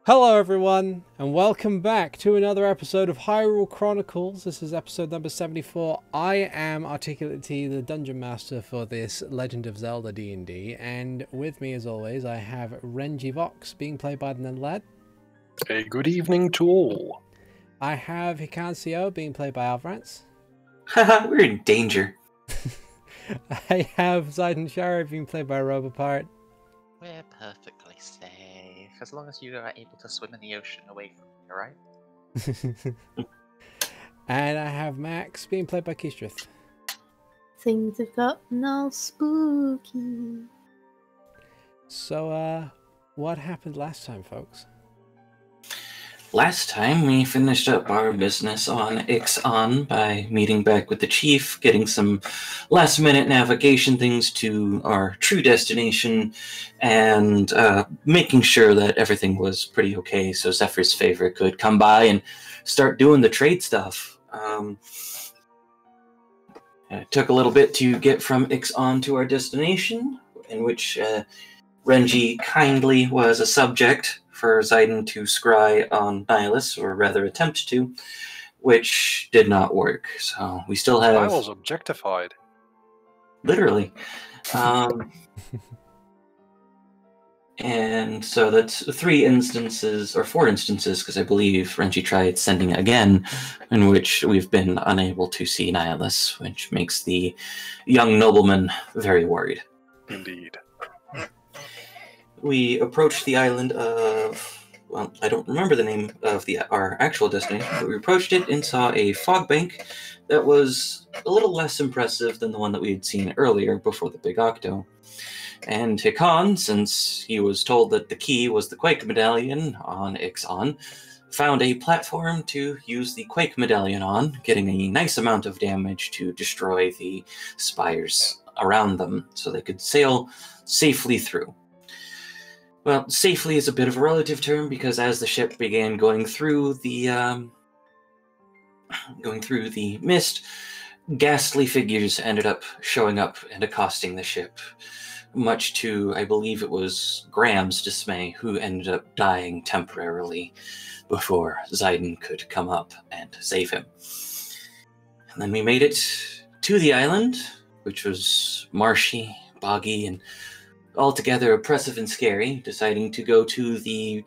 Hello everyone, and welcome back to another episode of Hyrule Chronicles. This is episode number 74. I am Articulate T, the Dungeon Master for this Legend of Zelda D&D, and with me as always I have Renji Vox, being played by the Lad. A good evening to all. I have Hikan Sio, being played by Avrdal. Haha, we're in danger. I have Zayden Shari, being played by Robopart. We're perfectly safe, as long as you are able to swim in the ocean away from me, right? And I have Max, being played by Keistrith. Things have gotten all spooky. So, what happened last time, folks? Last time we finished up our business on Ixon by meeting back with the chief, getting some last-minute navigation things to our true destination, and making sure that everything was pretty okay so Zephyr's favorite could come by and start doing the trade stuff. It took a little bit to get from Ixon to our destination, in which Renji kindly was a subject for Zayden to scry on Nihilus, or rather attempt to, which did not work. So we still have... I was objectified. Literally. And so that's 3 instances, or 4 instances, because I believe Renji tried sending again, in which we've been unable to see Nihilus, which makes the young nobleman very worried. Indeed. We approached the island of, well, I don't remember the name of our actual destination, but we approached it and saw a fog bank that was a little less impressive than the one that we had seen earlier before the Big Octo. And Hikan, since he was told that the key was the Quake Medallion on Ixon, found a platform to use the Quake Medallion on, getting a nice amount of damage to destroy the spires around them so they could sail safely through. Well, safely is a bit of a relative term, because as the ship began going through the mist, ghastly figures ended up showing up and accosting the ship, much to, I believe it was Graham's dismay, who ended up dying temporarily before Zayden could come up and save him. And then we made it to the island, which was marshy, boggy, and altogether oppressive and scary, deciding to go to the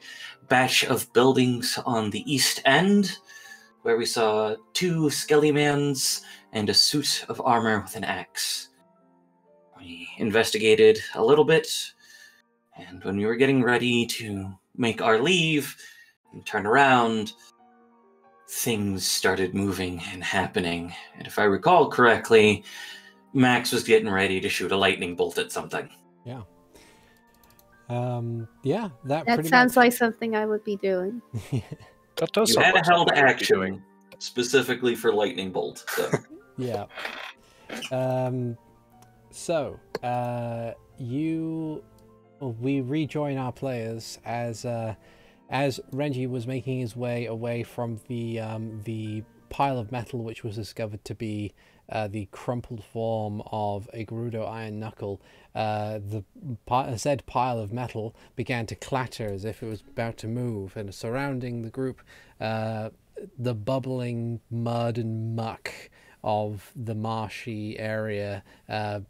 batch of buildings on the east end, where we saw 2 Skellymans and a suit of armor with an axe. We investigated a little bit, and when we were getting ready to make our leave and turn around, things started moving and happening. And if I recall correctly, Max was getting ready to shoot a lightning bolt at something. Yeah. Yeah, that That sounds like something I would be doing. That does You sound had like a held something I would be doing. action specifically for lightning bolt. So. Yeah. We rejoin our players as Renji was making his way away from the pile of metal, which was discovered to be the crumpled form of a Gerudo iron knuckle. The said pile of metal began to clatter as if it was about to move, and surrounding the group, the bubbling mud and muck of the marshy area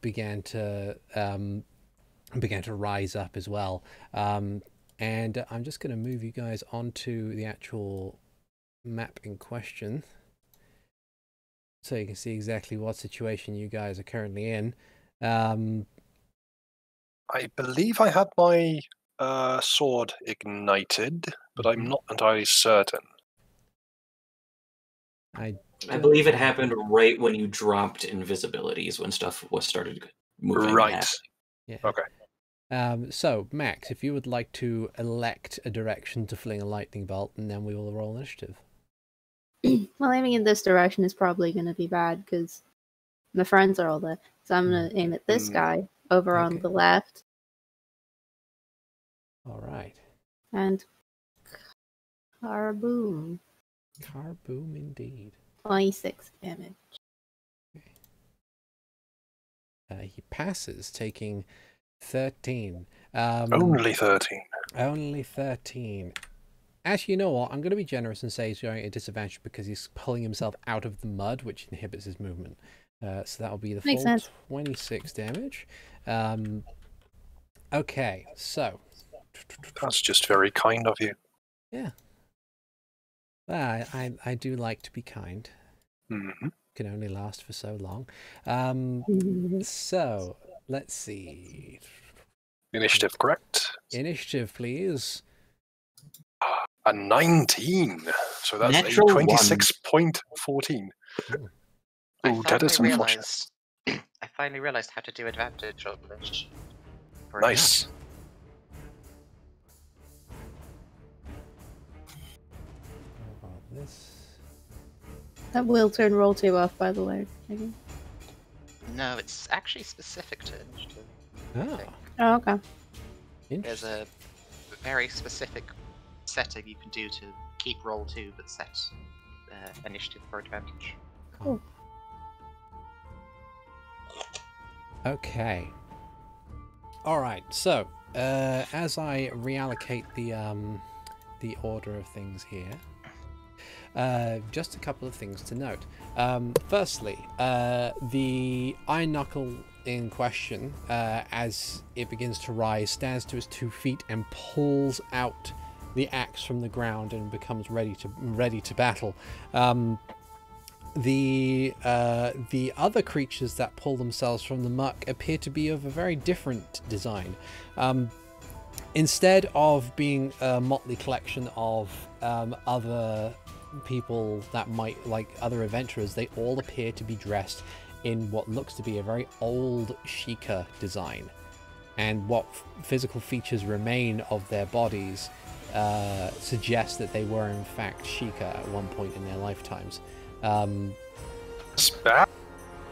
began to rise up as well. And I'm just going to move you guys onto the actual map in question, so you can see exactly what situation you guys are currently in. I believe I had my sword ignited, but I'm not entirely certain. I believe it happened right when you dropped invisibilities, when stuff was started moving. Right. Yeah. Okay. So, Max, if you would like to elect a direction to fling a lightning bolt, and then we will roll initiative. Well, aiming in this direction is probably going to be bad because my friends are all there. So I'm going to aim at this guy over on the left. All right. And Carboom. Carboom indeed. 26 damage. He passes, taking 13. Only 13. Only 13. Actually, you know what? I'm going to be generous and say he's going at a disadvantage because he's pulling himself out of the mud, which inhibits his movement. So that'll be the Makes full sense. 26 damage. Okay, so... That's just very kind of you. Yeah. Well, I do like to be kind. Mm-hmm. Can only last for so long. So, let's see. Initiative, correct? Initiative, please. A 19. So that's Natural a 26.14. Ooh, that is unfortunate. I finally realized how to do advantage on this. Nice. How about this? That will turn roll 2 off, by the way. Maybe. No, it's actually specific to initiative. Oh, Oh, okay. There's interesting. a very specific setting you can do to keep roll 2 but set initiative for advantage. Cool. Okay. All right. So, as I reallocate the order of things here, just a couple of things to note. Firstly, the iron knuckle in question, as it begins to rise, stands to its 2 feet and pulls out the axe from the ground and becomes ready to battle. The other creatures that pull themselves from the muck appear to be of a very different design. Instead of being a motley collection of other people that might, like other adventurers, they all appear to be dressed in what looks to be a very old Sheikah design. And what physical features remain of their bodies suggest that they were in fact Sheikah at one point in their lifetimes.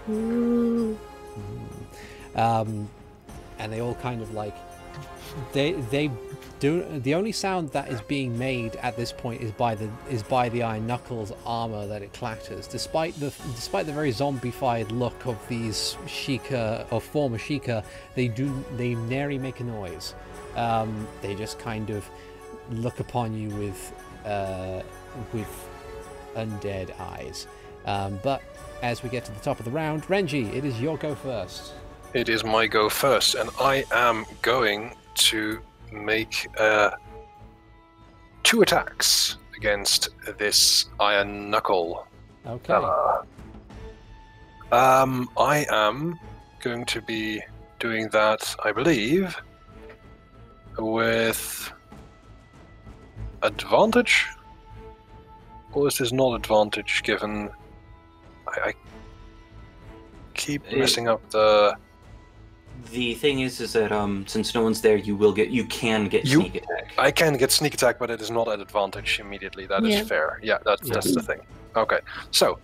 Ooh. And they all kind of like they do. The only sound that is being made at this point is by the iron knuckles armor that it clatters. Despite the very zombified look of these Sheikah or former Sheikah, they nary make a noise. They just kind of look upon you with undead eyes. But as we get to the top of the round, Renji, it is your go first. It is my go first, and I am going to make 2 attacks against this iron knuckle. Okay. fella. I am going to be doing that, I believe, with advantage? Or is this not advantage given I keep messing up the... The thing is that since no one's there, you can get sneak attack. I can get sneak attack, but it is not at advantage immediately. That is fair. Yeah, that's the thing. Okay, so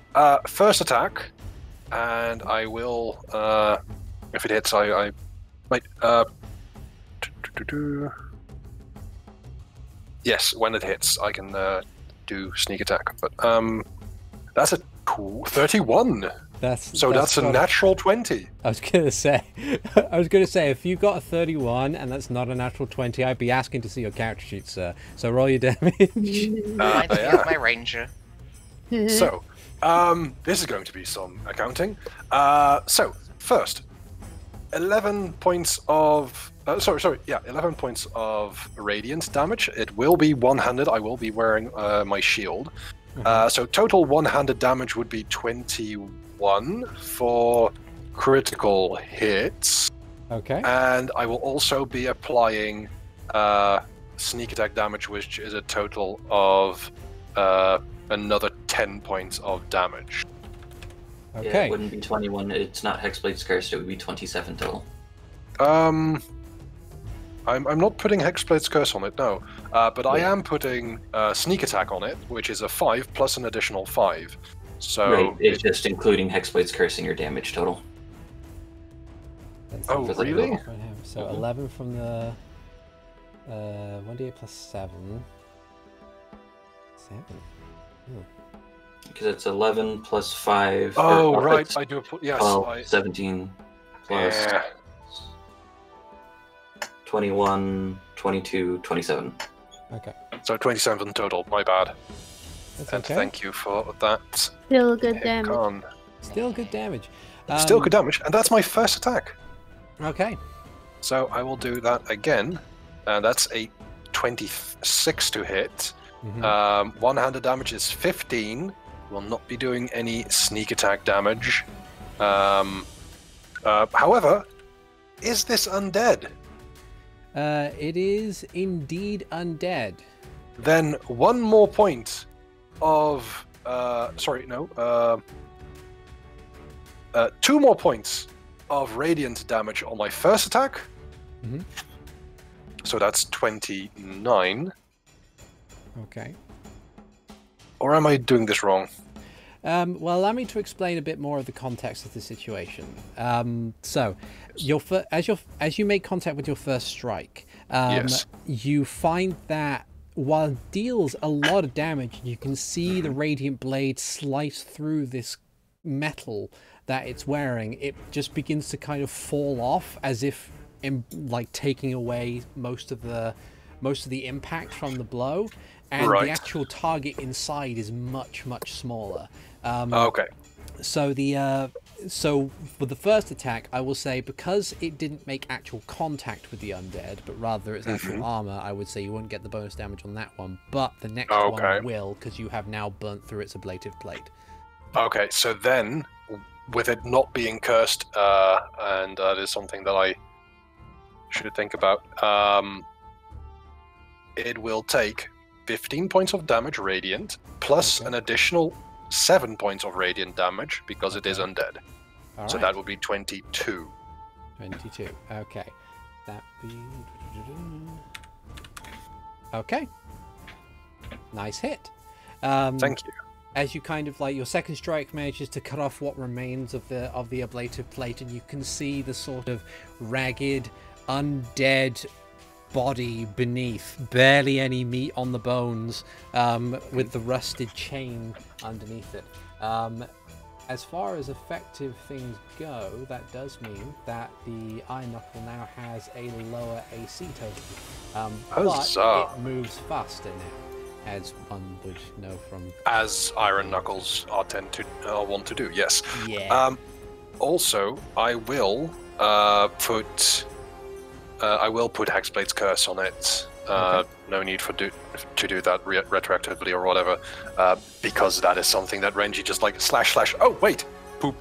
first attack, and I will, if it hits, I might. Yes, when it hits, I can do sneak attack. But that's a 31. That's a natural 20. I was gonna say, if you got a 31 and that's not a natural 20, I'd be asking to see your character sheet, sir. So roll your damage. Reminds me of my ranger. So, this is going to be some accounting. So first, 11 points of 11 points of radiant damage. It will be one-handed. I will be wearing my shield. So total one-handed damage would be 21 for critical hits. Okay. And I will also be applying sneak attack damage, which is a total of another 10 points of damage. Okay. Yeah, it wouldn't be 21. It's not Hexblade's Curse. It would be 27 total. I'm not putting Hexblade's Curse on it, no. But I am putting Sneak Attack on it, which is a 5 plus an additional 5. So right, it's just including Hexblade's Curse in your damage total. Oh, really? So 11 from the 1d8 plus 7. 7. Because it's 11 plus 5. Oh, right. I do. Yes. 12, 17 plus 21, 22, 27. Okay. So 27 total, my bad. That's And okay. thank you for that. Still good damage. Hikan. Still good damage. Still good damage, and that's my first attack. Okay. So I will do that again. That's a 26 to hit. Mhm. One-handed damage is 15. Will not be doing any sneak attack damage. However, is this undead? It is indeed undead. Then one more point of... two more points of radiant damage on my first attack. Mhm. So that's 29. Okay. Or am I doing this wrong? Well, allow me to explain a bit more of the context of the situation. So, as you make contact with your first strike, Yes. you find that while it deals a lot of damage, you can see the radiant blade slice through this metal that it's wearing. It just begins to kind of fall off, as if like taking away most of the impact from the blow, and Right. the actual target inside is much smaller. Okay. So so for the first attack, I will say, because it didn't make actual contact with the undead, but rather its actual armor, I would say you wouldn't get the bonus damage on that one, but the next Okay. one will, because you have now burnt through its ablative plate. Okay, so then, with it not being cursed, and that is something that I should think about, it will take 15 points of damage radiant, plus Okay. an additional 7 points of radiant damage, because it is undead. All So right. that would be 22. 22. Okay. That be... Okay. Nice hit. Thank you. As you kind of like, your second strike manages to cut off what remains of the ablative plate, and you can see the sort of ragged, undead body beneath, barely any meat on the bones, with the rusted chain underneath it. As far as effective things go, that does mean that the Iron Knuckle now has a lower AC total, but Huzzah. it moves faster now, as one would know from... As Iron Knuckles want to do, yes. Yeah. Also, I will put Hexblade's Curse on it. Okay. No need to do that retroactively or whatever, because that is something that Renji just like slash. Oh wait, poop.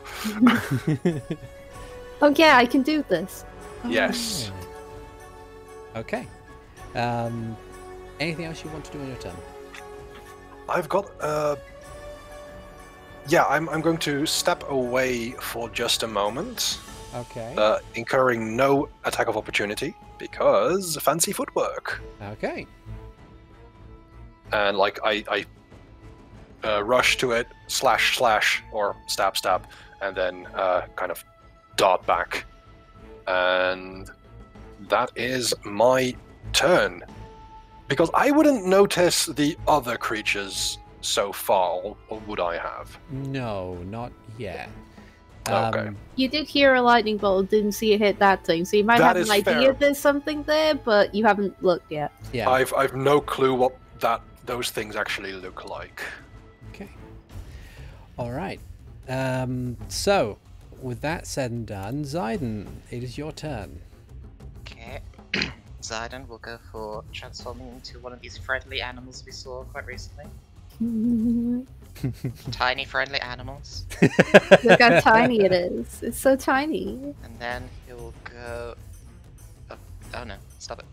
Oh yeah, I can do this. Yes. Okay. Anything else you want to do on your turn? I've got. Yeah, I'm going to step away for just a moment, Okay. incurring no attack of opportunity because fancy footwork. Okay. And like I rush to it, slash, or stab, and then kind of dart back. And that is my turn. Because I wouldn't notice the other creatures so far, or would I have? No, not yet. Okay. You did hear a lightning bolt, didn't see it hit that thing, so you might That have an is idea fair. there's something there, but you haven't looked yet. Yeah. I've no clue what those things actually look like. Okay. All right. So, with that said and done, Zayden, it is your turn. Okay. Zayden will go for transforming into one of these friendly animals we saw quite recently. Tiny friendly animals. Look how tiny it is. It's so tiny. And then he'll go... Oh no, stop it.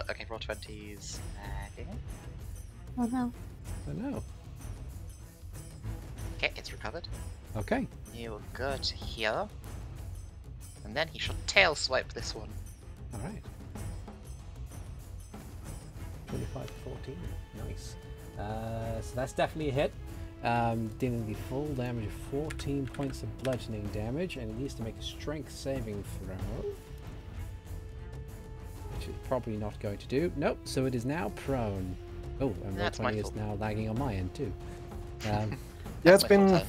Okay, roll 20s. Oh no. Oh no. Okay, it's recovered. Okay. He will go to here. And then he shall tail swipe this one. All right. 25 to 14. Nice. So that's definitely a hit. Dealing the full damage of 14 points of bludgeoning damage, and he needs to make a strength saving throw. Which is probably not going to do. Nope, so it is now prone. Oh, and roll That's my 20 is fault. now lagging on my end too. Yeah, it's That's my been. fault.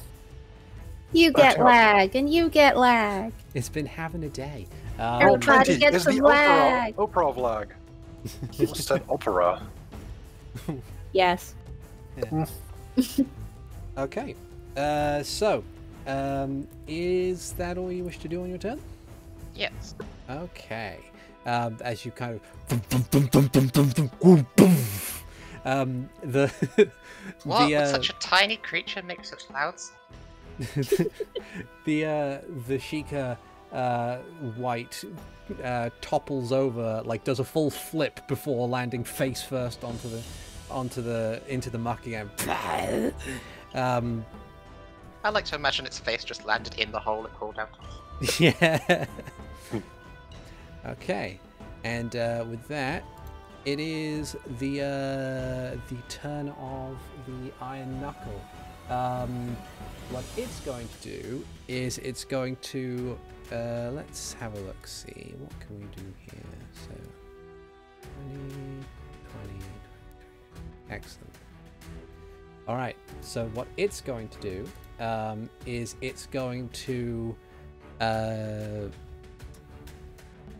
You get Okay. lag, and you get lag. It's been having a day. Everybody Twenty gets is the some lag. opera of lag. Almost said opera. Yes. Yeah. Okay. Is that all you wish to do on your turn? Yes. Okay. As you kind of the What? Would such a tiny creature make such loud sound? the Sheikah white topples over, like does a full flip before landing face first into the muck again. I like to imagine its face just landed in the hole it crawled out of. Yeah. Okay, and with that, it is the turn of the Iron Knuckle. What it's going to do is it's going to let's have a look. See what can we do here. So 20, 20. Excellent. All right. So what it's going to do is it's going to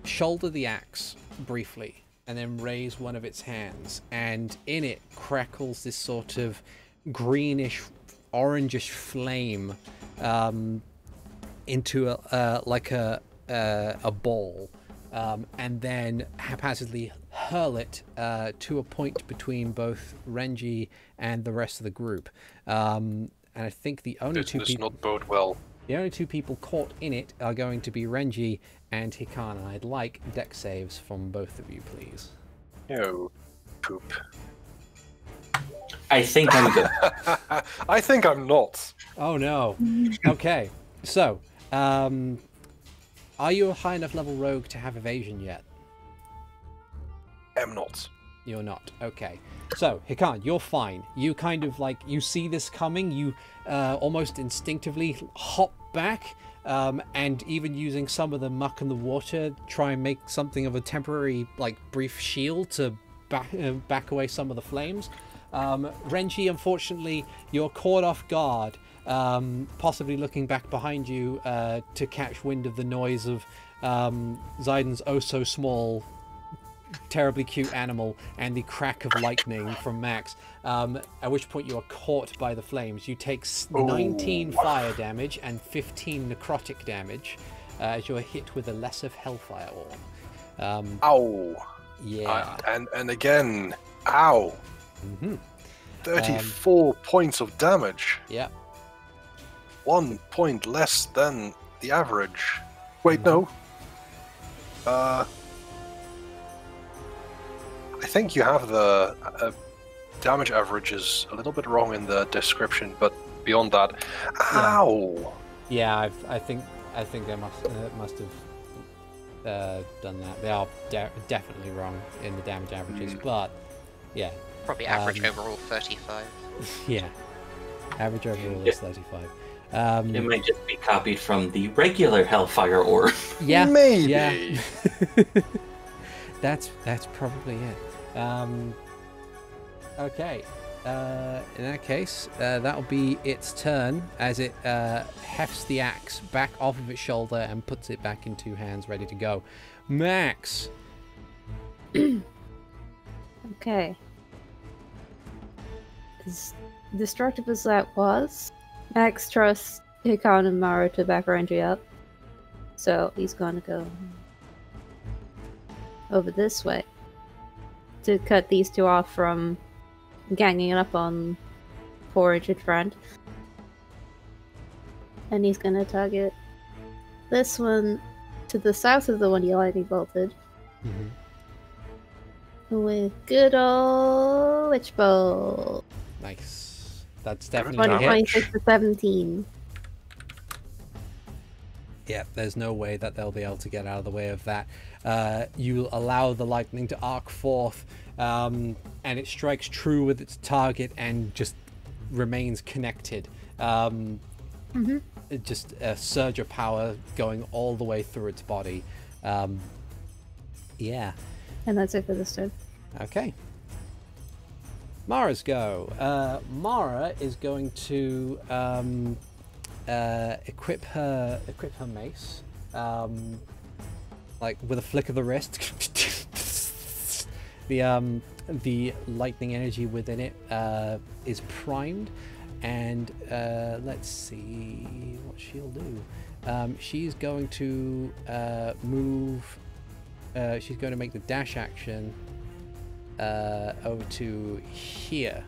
shoulder the axe briefly and then raise one of its hands, and in it crackles this sort of greenish orangish flame into a ball, and then haphazardly hurl it to a point between both Renji and the rest of the group. And I think the only two people not bode well. The only two people caught in it are going to be Renji and Hikan, and I'd like dex saves from both of you, please. Oh, poop. I think I'm good. I think I'm not. Oh no. Okay, so are you a high enough level rogue to have evasion yet? Am not. You're not. Okay. So, Hikan, you're fine. You kind of like, you see this coming, you almost instinctively hop back, and even using some of the muck and the water, try and make something of a temporary, like, brief shield to back away some of the flames. Renji, unfortunately, you're caught off guard, possibly looking back behind you to catch wind of the noise of Zaiden's oh-so-small, terribly cute animal and the crack of lightning from Max, at which point you are caught by the flames. You take 19 fire damage and 15 necrotic damage as you are hit with a lesser hellfire orb. Ow. Yeah. And again, ow. 34 points of damage. Yeah. 1 point less than the average. Wait, no. I think you have the damage averages a little bit wrong in the description, but beyond that, ow! Yeah, I think they must have done that. They are definitely wrong in the damage averages, but yeah. Probably average overall 35. Yeah, average overall is 35. It might just be copied from the regular Hellfire orb. Yeah, maybe. Yeah. That's probably it. Okay. In that case, that'll be its turn as it hefts the axe back off of its shoulder and puts it back in two hands, ready to go. Max. Okay. As destructive as that was, Max trusts Hikan and Mara to back Renji up. So he's gonna go over this way to cut these two off from ganging up on poor injured friend. And he's gonna target this one to the south of the one you lightning bolted. With good old Witch Bolt. Nice. That's definitely a hit. 26 to 17. Yeah, there's no way that they'll be able to get out of the way of that. You allow the lightning to arc forth, and it strikes true with its target and just remains connected. Just a surge of power going all the way through its body. Yeah. And that's it for this turn. Okay. Mara's go. Mara is going to equip her mace, like with a flick of the wrist, the lightning energy within it is primed, and let's see what she'll do. She's going to move. She's going to make the dash action over to here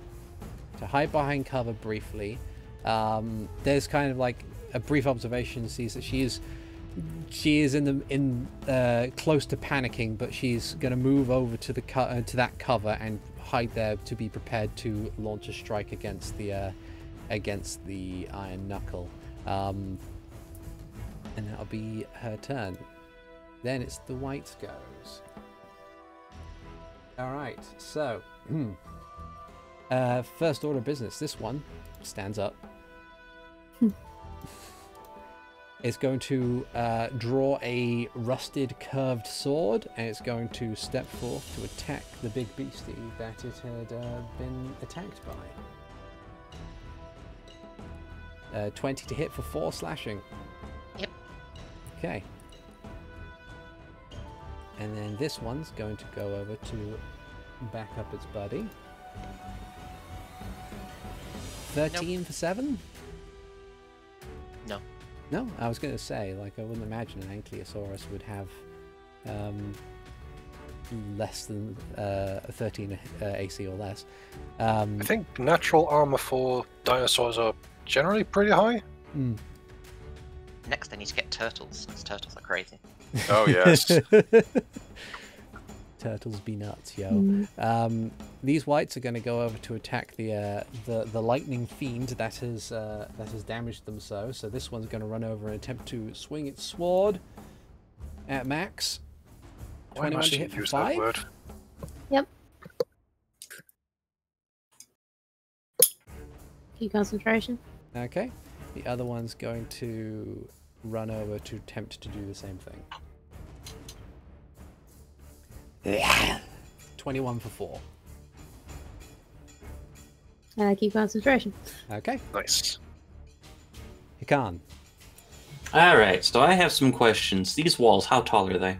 to hide behind cover briefly. There's kind of like a brief observation sees that she is close to panicking, but she's going to move over to the to that cover and hide there to be prepared to launch a strike against the iron knuckle. And that'll be her turn. Then it's the whites goes. All right, so first order of business. This one stands up. It's going to draw a rusted curved sword, and it's going to step forth to attack the big beastie that it had been attacked by. 20 to hit for 4 slashing. Yep. Okay. And then this one's going to go over to back up its buddy. 13 for 7? No. No, I was going to say, like, I wouldn't imagine an Ankylosaurus would have less than 13 AC or less. I think natural armor for dinosaurs are generally pretty high. Next, they need to get turtles, because turtles are crazy. Oh, yes. Turtles be nuts, yo. These whites are going to go over to attack the lightning fiend that has damaged them so. So this one's going to run over and attempt to swing its sword at Max. 21 to hit for 5. Yep. Keep concentration. Okay. The other one's going to run over to attempt to do the same thing. 21 for 4. And I keep concentration. Okay. Nice. Hikan. Alright, so I have some questions. These walls, how tall are they?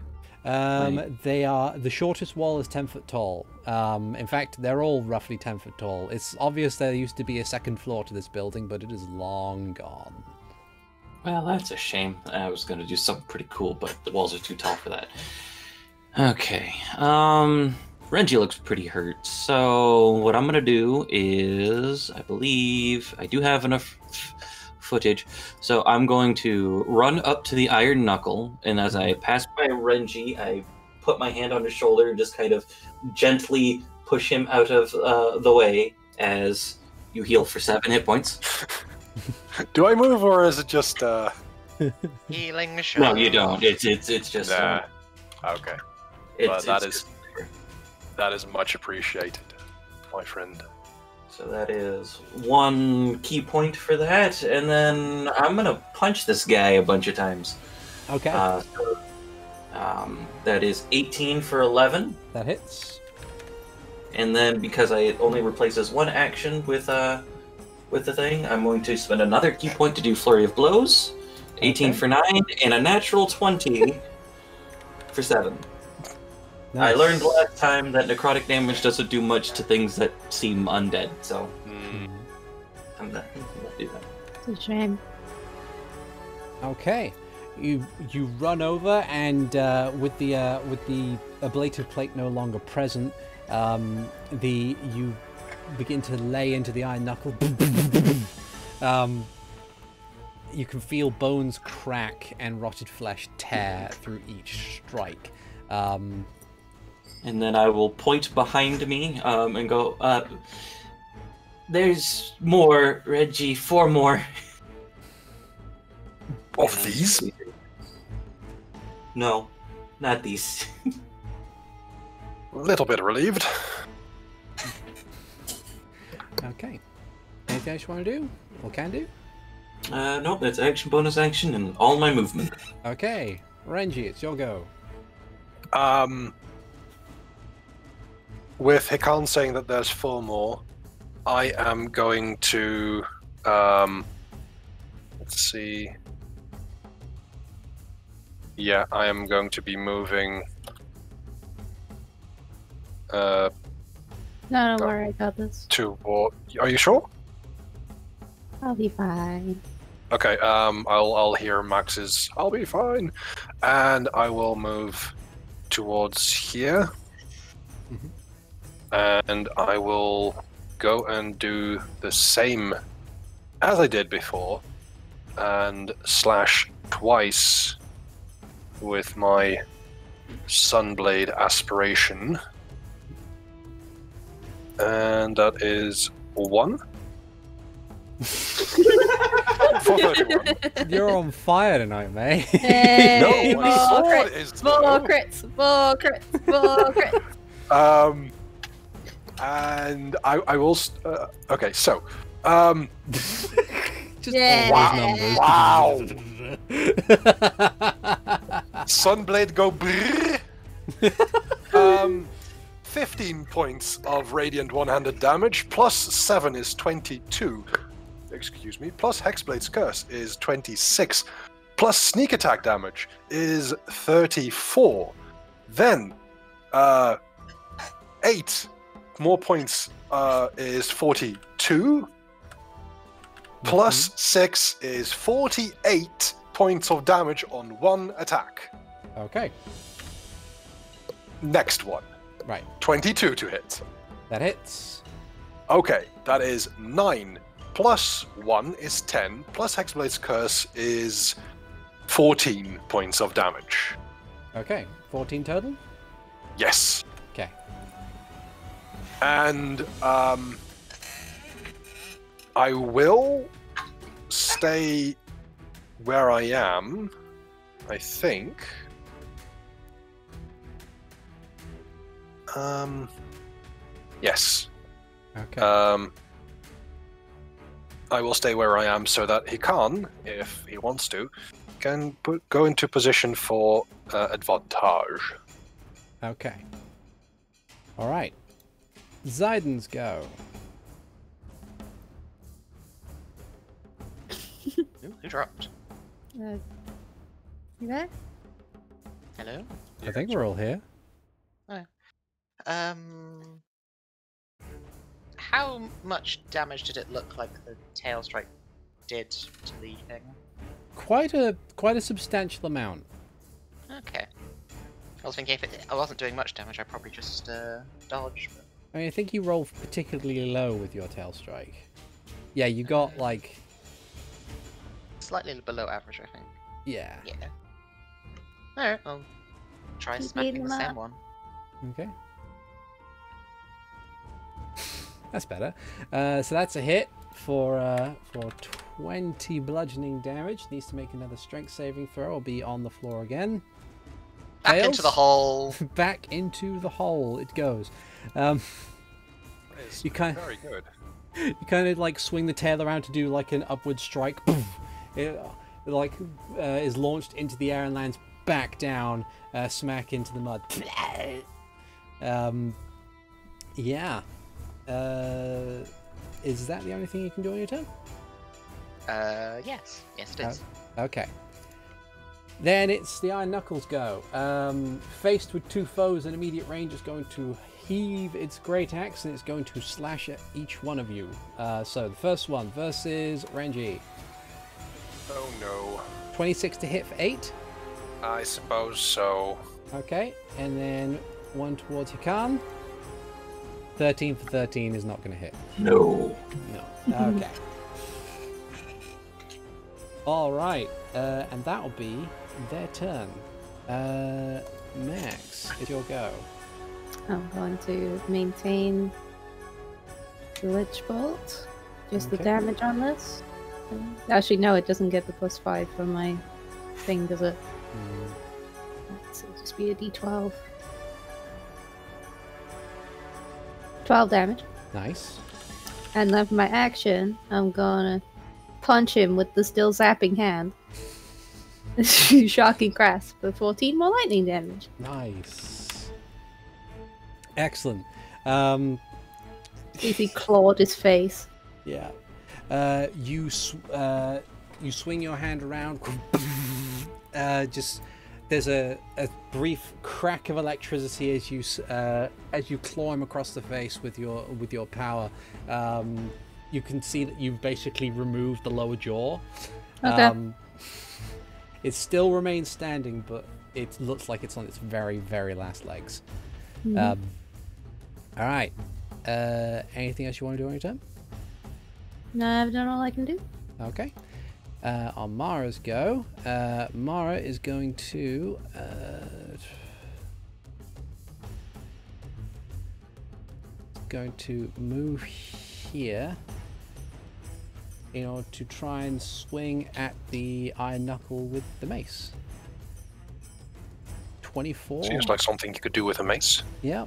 They are, the shortest wall is 10 foot tall. In fact, they're all roughly 10 foot tall. It's obvious there used to be a second floor to this building, but it is long gone. Well, that's a shame. I was going to do something pretty cool, but the walls are too tall for that. Okay. Renji looks pretty hurt. So what I'm going to do is, I believe I do have enough footage. So I'm going to run up to the iron knuckle, and as I pass by Renji, I put my hand on his shoulder and just kind of gently push him out of the way as you heal for 7 hit points. Do I move, or is it just Healing show. No, you don't. It's just okay. it's That is much appreciated, my friend. So that is 1 key point for that, and then I'm gonna punch this guy a bunch of times. Okay. That is 18 for 11, That hits. and then because it only replaces 1 action with the thing, I'm going to spend another key point to do flurry of blows. 18 Okay. for 9, and a natural 20 for 7. Nice. I learned last time that necrotic damage doesn't do much to things that seem undead, so I'm not do that. It's a shame. Okay. You run over, and with the ablative plate no longer present, you begin to lay into the iron knuckle. You can feel bones crack and rotted flesh tear through each strike. And then I will point behind me and go, there's more, Reggie, 4 more. Of these? No, not these. A little bit relieved. Okay. Anything else you want to do? Or can do? Nope, that's action, bonus action, and all my movement. Okay. Renji, it's your go. With Hikan saying that there's 4 more, I am going to let's see. Yeah, I am going to be moving No, don't worry, I got this. 2 or... Are you sure? I'll be fine. Okay, I'll hear Max's "I'll be fine," and I will move towards here, and I will go and do the same as I did before, and slash twice with my Sunblade Aspiration, and that is 1. For 31. You're on fire tonight, mate. Hey, No, my more sword crits, is more low. crits, more crits, more crits. And I will. Okay, so. Just Yeah. all those numbers. Sunblade go brrr. 15 points of radiant one-handed damage, plus 7 is 22. Excuse me. Plus Hexblade's Curse is 26. Plus sneak attack damage is 34. Then, 8 more points is 42. Plus 6 is 48 points of damage on one attack. Okay, Next one. right. 22 to hit. That hits. Okay, that is 9. Plus 1 is 10. Plus Hexblade's Curse is 14 points of damage. Okay, 14 total. Yes. Okay. And I will stay where I am, I think. Yes. Okay. I will stay where I am so that Hikan, if he wants to, can go into position for advantage. Okay. All right. Zaiden's go. Ooh, who dropped? You there? Hello? I think we're all here. How much damage did it look like the tail strike did to the thing? Quite a substantial amount. Okay. I was thinking if I wasn't doing much damage, I'd probably just dodge. But... I mean, I think you rolled particularly low with your tail strike. Yeah, you got like... Slightly below average, I think. Yeah. Yeah. Alright, I'll try Keep smacking beating the them same up. one. Okay. That's better. So that's a hit for 20 bludgeoning damage. Needs to make another strength saving throw or be on the floor again. Back Fails. into the hole! Back into the hole it goes. It's You kind very good. you kind of like swing the tail around to do like an upward strike. It like is launched into the air and lands back down, smack into the mud. Yeah. Is that the only thing you can do on your turn? Yes. Yes, it is. Okay. Then it's the Iron Knuckles go. Faced with 2 foes in immediate range, it's going to heave its great axe and it's going to slash at each one of you. So the first one versus Renji. Oh no. 26 to hit for 8. I suppose so. Okay. And then one towards Hikan. 13 for 13 is not going to hit. No. No. Okay. All right. And that'll be their turn. Max, it's your go. I'm going to maintain the Lich Bolt. Just the Okay. damage on this. Actually, no, it doesn't get the +5 from my thing, does it? So it'll just be a d12. 12 damage. Nice. And then for my action, I'm gonna punch him with the still zapping hand. Shocking grasp for 14 more lightning damage. Nice. Excellent. He clawed his face. Yeah. You swing your hand around, just there's a brief crack of electricity as you claw him across the face with your power. You can see that you've basically removed the lower jaw. Okay. It still remains standing, but it looks like it's on its very, very last legs. Mhm. All right. Anything else you want to do on your turn? No, I've done all I can do. Okay. On Mara's go, Mara is going to move here in order to try and swing at the Iron Knuckle with the mace. 24. Seems like something you could do with a mace. Yeah.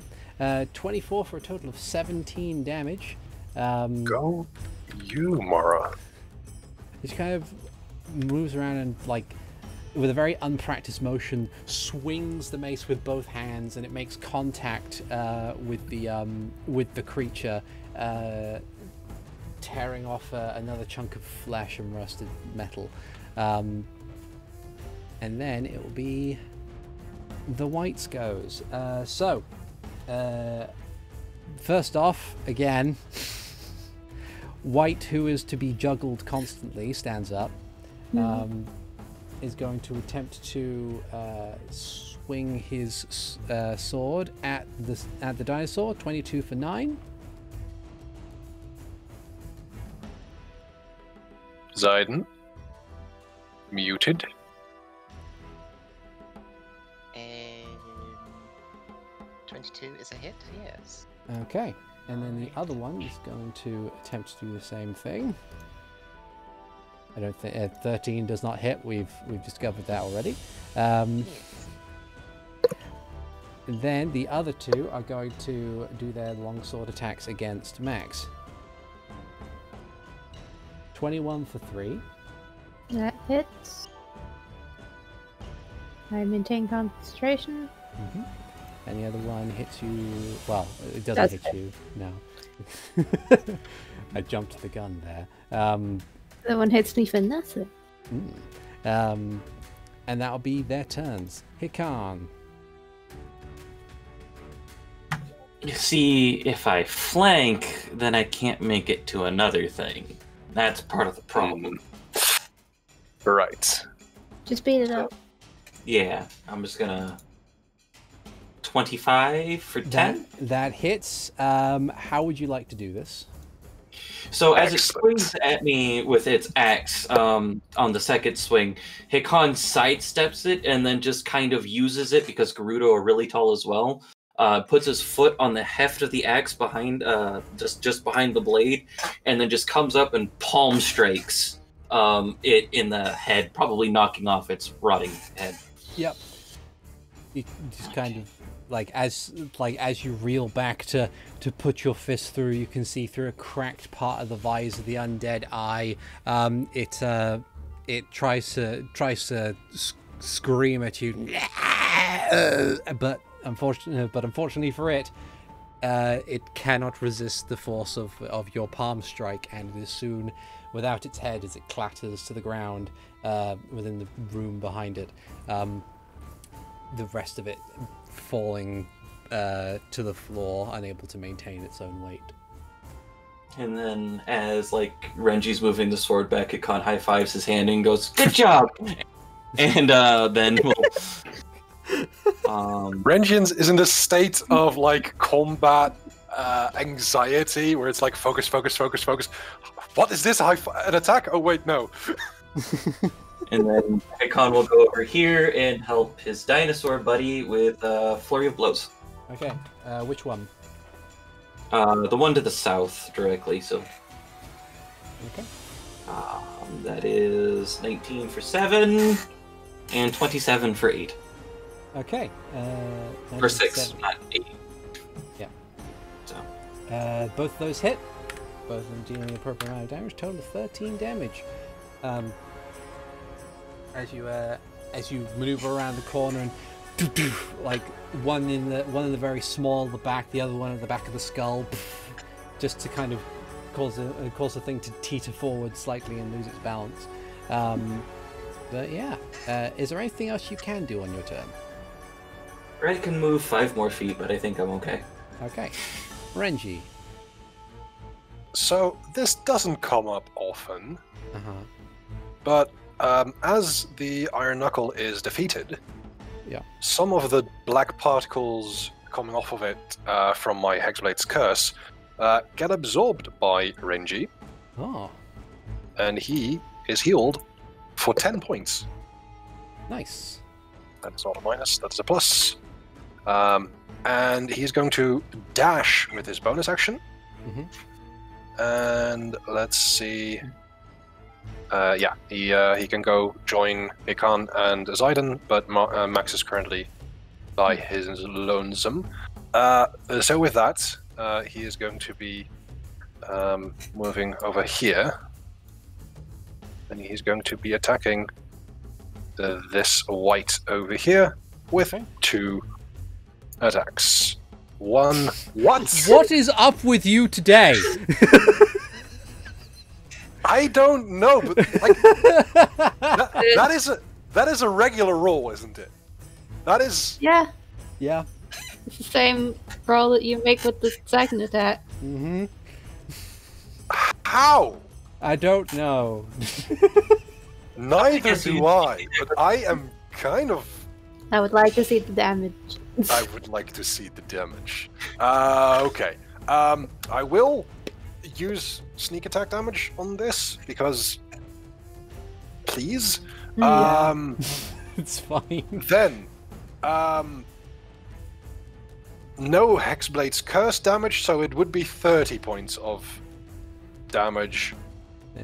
24 for a total of 17 damage. Go you, Mara. He kind of moves around and, like, with a very unpracticed motion, swings the mace with both hands, and it makes contact with the creature, tearing off another chunk of flesh and rusted metal. And then it will be the Whites goes. First off, again, White, who is to be juggled constantly, stands up. Is going to attempt to swing his sword at the dinosaur. 22 for 9. Zayden. Muted. 22 is a hit, yes. Okay, and then the other one is going to attempt to do the same thing. I don't think 13 does not hit. We've discovered that already. And then the other two are going to do their longsword attacks against Max. 21 for 3. That hits. I maintain concentration. And the other one hits you. Well, it doesn't hit you. No. I jumped the gun there. That one hits me for nothing. And that'll be their turns. Hikan. See, if I flank, then I can't make it to another thing. That's part of the problem. Right. Just beat it up. Yeah, I'm just gonna 25 for 10. That hits. How would you like to do this? So as it Excellent. swings at me with its axe on the second swing, Hikan sidesteps it and then just kind of uses it, because Gerudo are really tall as well. Puts his foot on the heft of the axe behind, just behind the blade, and then just comes up and palm strikes it in the head, probably knocking off its rotting head. Yep. You just kind of as you reel back to put your fist through, you can see through a cracked part of the visor of the undead eye. It tries to scream at you, but unfortunately for it, it cannot resist the force of your palm strike, and it is soon without its head as it clatters to the ground within the room behind it. The rest of it falling to the floor, unable to maintain its own weight. And then as Renji's moving the sword back, Hikan high fives his hand and goes, "Good job!" And then we'll Renjians is in this state of combat anxiety where it's focus. What is this? An attack? Oh wait, no. And then Hikan will go over here and help his dinosaur buddy with a flurry of blows. Okay, which one? The one to the south directly, so. Okay. That is 19 for 7 and 27 for 8. Okay. For 6, not 8. Yeah. So. Both of those hit. Both of them dealing the appropriate amount of damage. Total of 13 damage. As you maneuver around the corner and one in the very small, the back, the other one at the back of the skull, just to kind of cause the thing to teeter forward slightly and lose its balance. But yeah, is there anything else you can do on your turn? I can move 5 more feet, but I think I'm okay. Okay. Renji. So this doesn't come up often, Uh-huh. but as the Iron Knuckle is defeated, Yeah. some of the black particles coming off of it from my Hexblade's curse get absorbed by Renji, Oh, and he is healed for 10 points. nice. That is not a minus, that is a plus. And he's going to dash with his bonus action. Mhm. And let's see. He can go join Hikan and Zayden, but Max is currently by his lonesome. So with that, he is going to be moving over here, and he's going to be attacking this white over here with Okay. 2 attacks. 1. What? What is up with you today? I don't know, but like that is a regular roll, isn't it? That is. Yeah, Yeah. it's the same roll that you make with the second attack. Mm-hmm. How? I don't know. Neither do I, but I am kind of. I would like to see the damage. I would like to see the damage. Okay. I will use sneak attack damage on this because, please. Yeah. It's fine. Then, no Hexblade's curse damage, so it would be 30 points of damage,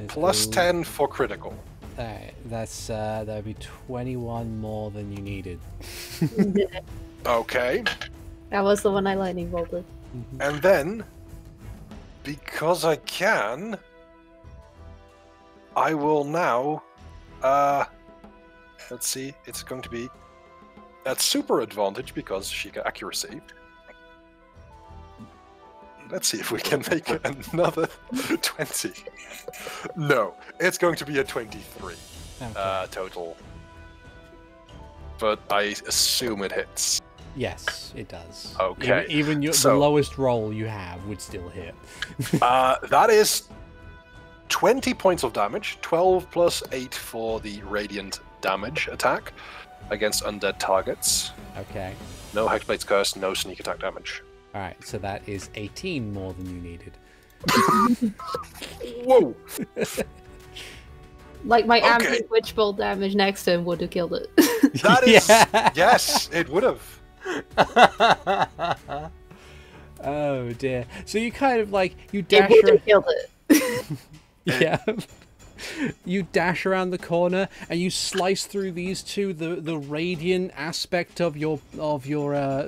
plus 10 for critical. Alright, that would be 21 more than you needed. Okay. That was the one I lightning bolted. And then, because I can, I will now, let's see, it's going to be at super advantage because she got accuracy. Let's see if we can make another 20. No, it's going to be a 23 Okay. total. But I assume it hits. Yes, it does. Okay, Even the so- lowest roll you have would still hit. That is 20 points of damage, 12 plus 8 for the radiant damage attack against undead targets. Okay. No Hexblade's Curse, no sneak attack damage. Alright, so that is 18 more than you needed. Whoa! Like my Okay. ambient witch bolt damage next to him would have killed it. That is... Yeah. Yes, it would have. Oh dear. So you kind of like, you It dash would around, have killed it. yeah. You dash around the corner and you slice through these two, the radiant aspect of your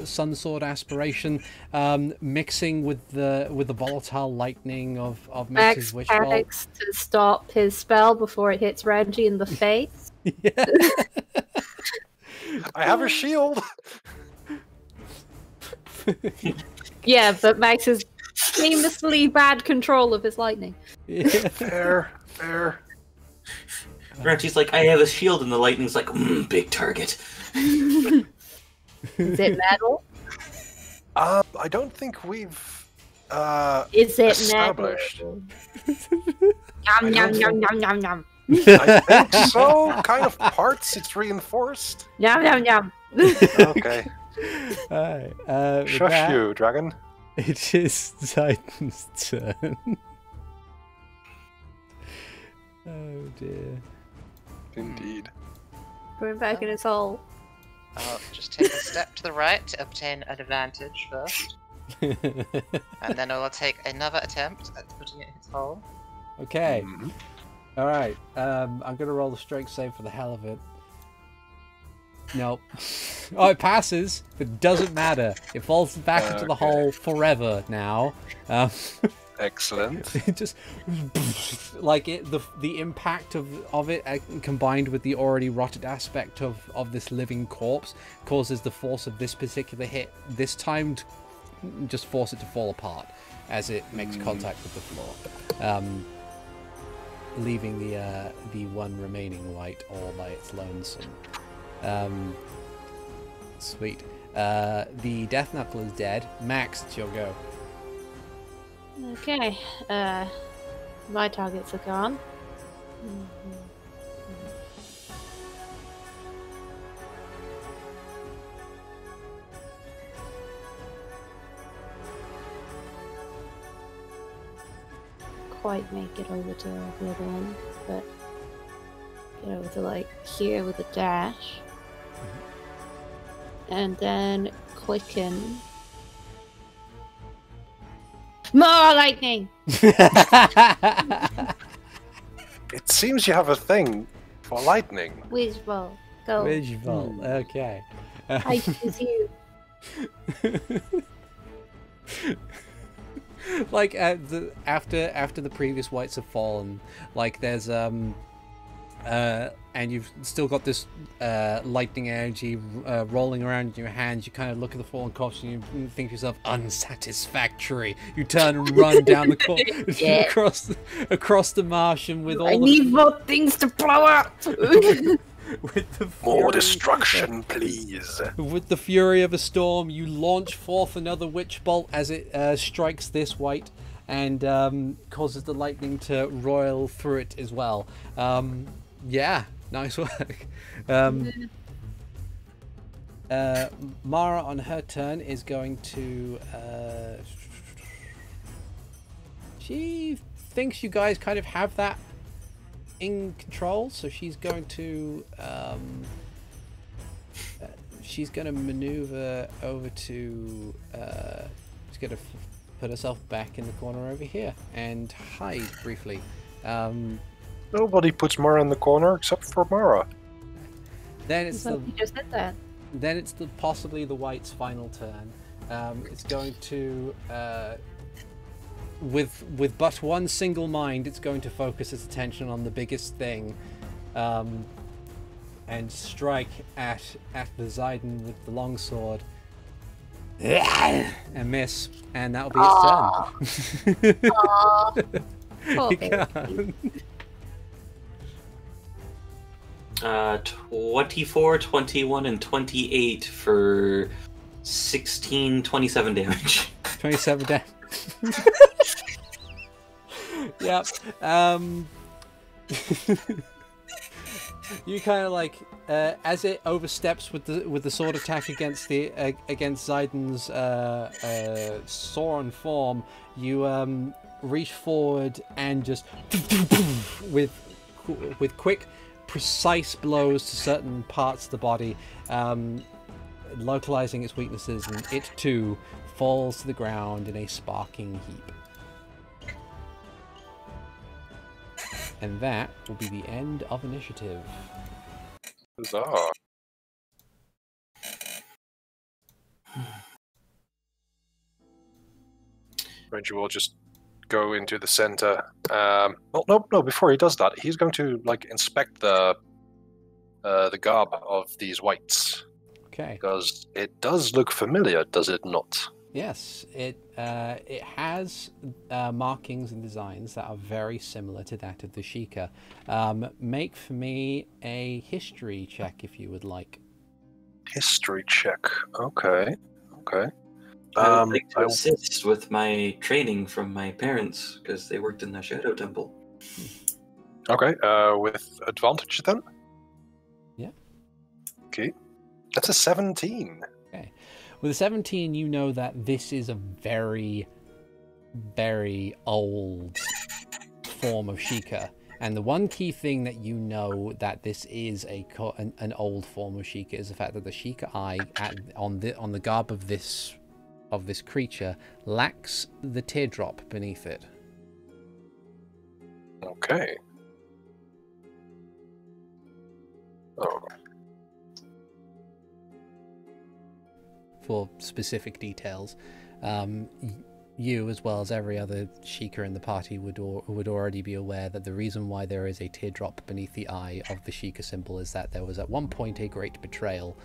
sun sword aspiration, mixing with the volatile lightning of Max's Max witch bolt. panics to stop his spell before it hits Renji in the face. Yeah. I have a shield. Yeah, but Max is famously bad control of his lightning. Yeah. Fair. Renji's like, I have a shield, and the lightning's like, big target. Is it metal? I don't think we've Is it established. metal? I Yum yum don't yum yum yum yum. I think so. Kind of parts. It's reinforced. Yum yum yum. Okay. Alright, with Shush that, you, dragon. It is Titan's turn. Oh dear. Indeed. Put him back in his hole. I'll just take a step to the right to obtain an advantage first, and then I'll take another attempt at putting it in its hole. Okay. Mhm. Alright. I'm gonna roll the strength save for the hell of it. Nope. Oh, it passes, but doesn't matter. It falls back into the Okay. hole forever now. Excellent. It just like it, the impact of it combined with the already rotted aspect of this living corpse causes the force of this particular hit this time to just force it to fall apart as it makes contact with the floor. leaving the one remaining white all by its lonesome. Sweet. The Death Knuckle is dead. Max, it's your go. Okay. My targets are gone. Quite make it over to the other one, but get over to like here with a dash, and then quicken. More lightning! It seems you have a thing for lightning. Wishball, go. Visual. Okay. I choose you. Like after the previous whites have fallen, like there's and you've still got this lightning energy rolling around in your hands. You kind of look at the fallen corpse and you think to yourself, unsatisfactory. You turn and run down the Yeah. across the marsh, and with all I need more things to blow up. with the More fury- destruction, please. With the fury of a storm, you launch forth another witch bolt as it strikes this white and causes the lightning to roil through it as well. Yeah, nice work. Mara, on her turn, is going to... she thinks you guys kind of have that in control, so she's going to maneuver over to she's going to put herself back in the corner over here and hide briefly. Nobody puts Mara in the corner except for Mara. Then it's So you just did that. then it's possibly the white's final turn. It's going to with but one single mind, it's going to focus its attention on the biggest thing, and strike at the Zayden with the longsword, and miss, and that'll be its turn. Poor You baby. can't. 24, 21, and 28 for 16, 27 damage. 27 damage. Yep. You kind of like as it oversteps with the sword attack against Zayden's Sauron form, you reach forward and just with quick, precise blows to certain parts of the body, localizing its weaknesses, and it too falls to the ground in a sparking heap. And that will be the end of initiative. Huzzah. Renji will just go into the center. No, before he does that, he's going to like inspect the garb of these whites. Okay. Because it does look familiar, does it not? Yes, it has markings and designs that are very similar to that of the Sheikah. Make for me a history check if you would like. History check. Okay. I would like to assist with my training from my parents because they worked in the Shadow Temple. Okay. With advantage then. Yeah. Okay. That's a 17. With a 17, you know that this is a very, very old form of Sheikah. And the one key thing that you know that this is an old form of Sheikah is the fact that the Sheikah eye on the garb of this creature lacks the teardrop beneath it. Okay. Oh. For specific details, you, as well as every other Sheikah in the party, would already be aware that the reason why there is a teardrop beneath the eye of the Sheikah symbol is that there was at one point a great betrayal,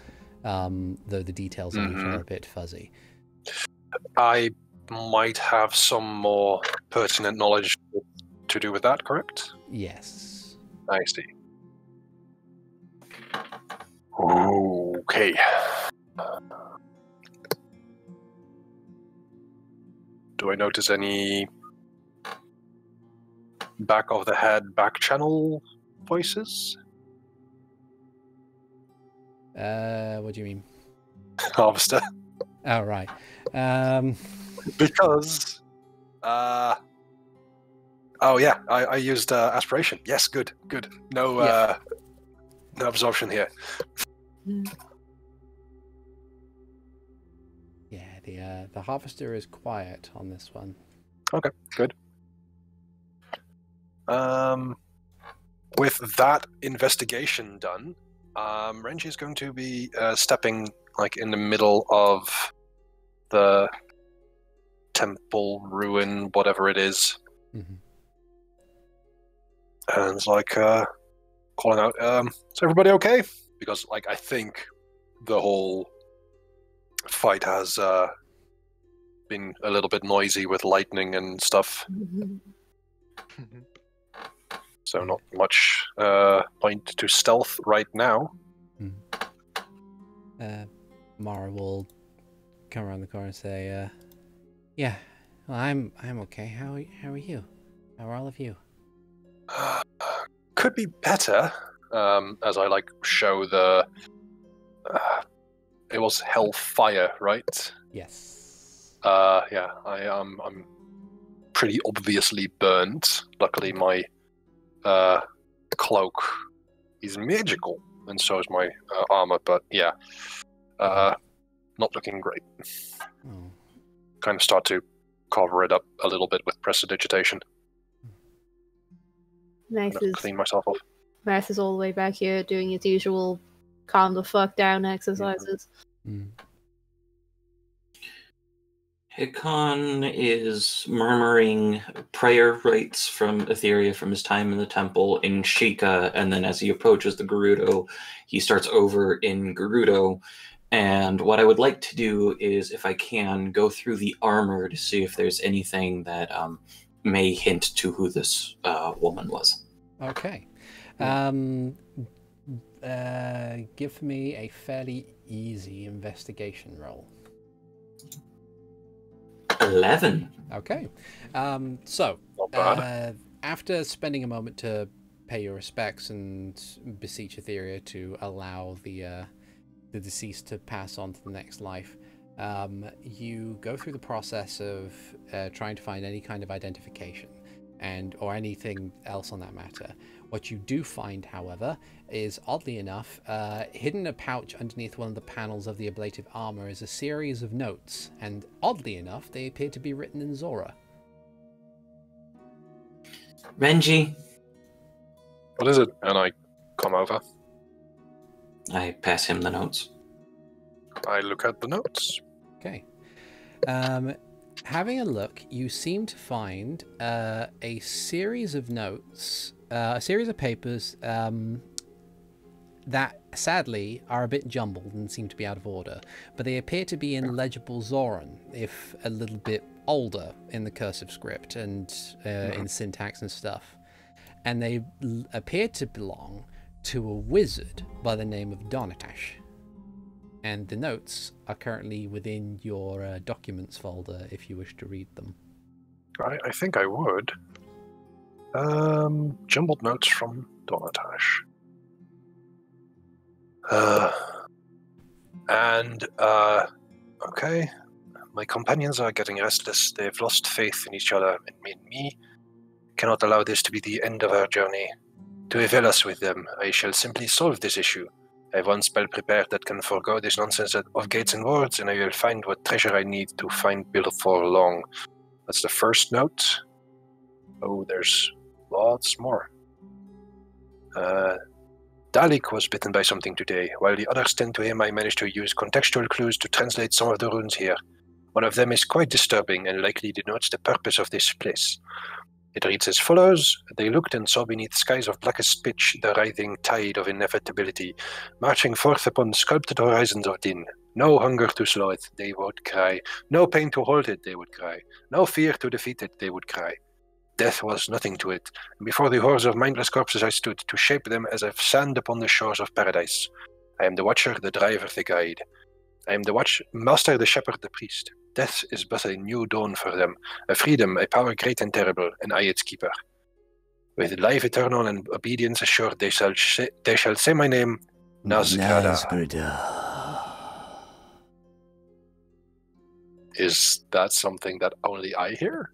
though the details on each are a bit fuzzy. I might have some more pertinent knowledge to do with that, correct? Yes. I see. Okay. Do I notice any back of the head, back channel voices? What do you mean? Harvester. Oh, right. Because... oh yeah, I used aspiration. Yes, good. No, Yeah. no absorption here. Yeah, the harvester is quiet on this one. Okay, good. With that investigation done, Renji is going to be stepping like in the middle of the temple ruin, whatever it is, Mm-hmm. and it's like calling out, "Is everybody okay?" Because like I think the whole fight has been a little bit noisy with lightning and stuff. So not much point to stealth right now. Mara will come around the corner and say, "Yeah, well, I'm okay. How are you? How are all of you?" Could be better. As I like show the, it was Hellfire, right? Yes. Yeah, I'm pretty obviously burnt. Luckily, my cloak is magical, and so is my armor. But yeah, not looking great. Oh. Kind of start to cover it up a little bit with prestidigitation. Max Clean myself off. is all the way back here doing his usual calm the fuck down exercises. Mm. Hikan is murmuring prayer rites from Etheria from his time in the temple in Sheikah, and then as he approaches the Gerudo, he starts over in Gerudo. And what I would like to do is, if I can, go through the armor to see if there's anything that may hint to who this woman was. Okay. Give me a fairly easy investigation roll. 11. Okay. So, Not bad. after spending a moment to pay your respects and beseech Etheria to allow the deceased to pass on to the next life, you go through the process of trying to find any kind of identification or anything else on that matter. What you do find, however, is oddly enough, hidden in a pouch underneath one of the panels of the ablative armor is a series of notes, and oddly enough, they appear to be written in Zora. Renji. What is it? And I come over. I pass him the notes. I look at the notes. Okay. Having a look, you seem to find a series of notes, a series of papers that sadly are a bit jumbled and seem to be out of order, but they appear to be in legible Zoran, if a little bit older in the cursive script and in syntax and stuff. And they appear to belong to a wizard by the name of Donatash. And the notes are currently within your documents folder if you wish to read them. I think I would. Jumbled notes from Donatash. Okay. My companions are getting restless. They've lost faith in each other and in me. Cannot allow this to be the end of our journey. To reveal us with them, I shall simply solve this issue. I have one spell prepared that can forego this nonsense of gates and wards, and I will find what treasure I need to find before long. That's the first note. Oh, there's lots more. Dalek was bitten by something today. While the others tend to him, I managed to use contextual clues to translate some of the runes here. One of them is quite disturbing and likely denotes the purpose of this place. It reads as follows: They looked and saw beneath skies of blackest pitch the writhing tide of inevitability, marching forth upon sculpted horizons of din. No hunger to slow it, they would cry. No pain to hold it, they would cry. No fear to defeat it, they would cry. death was nothing to it, and before the hordes of mindless corpses I stood, to shape them as of sand upon the shores of paradise. I am the watcher, the driver, the guide. I am the master, the shepherd, the priest. Death is but a new dawn for them, a freedom, a power great and terrible, and I its keeper. With life eternal and obedience assured, they shall say my name, Nazgrada. Is that something that only I hear?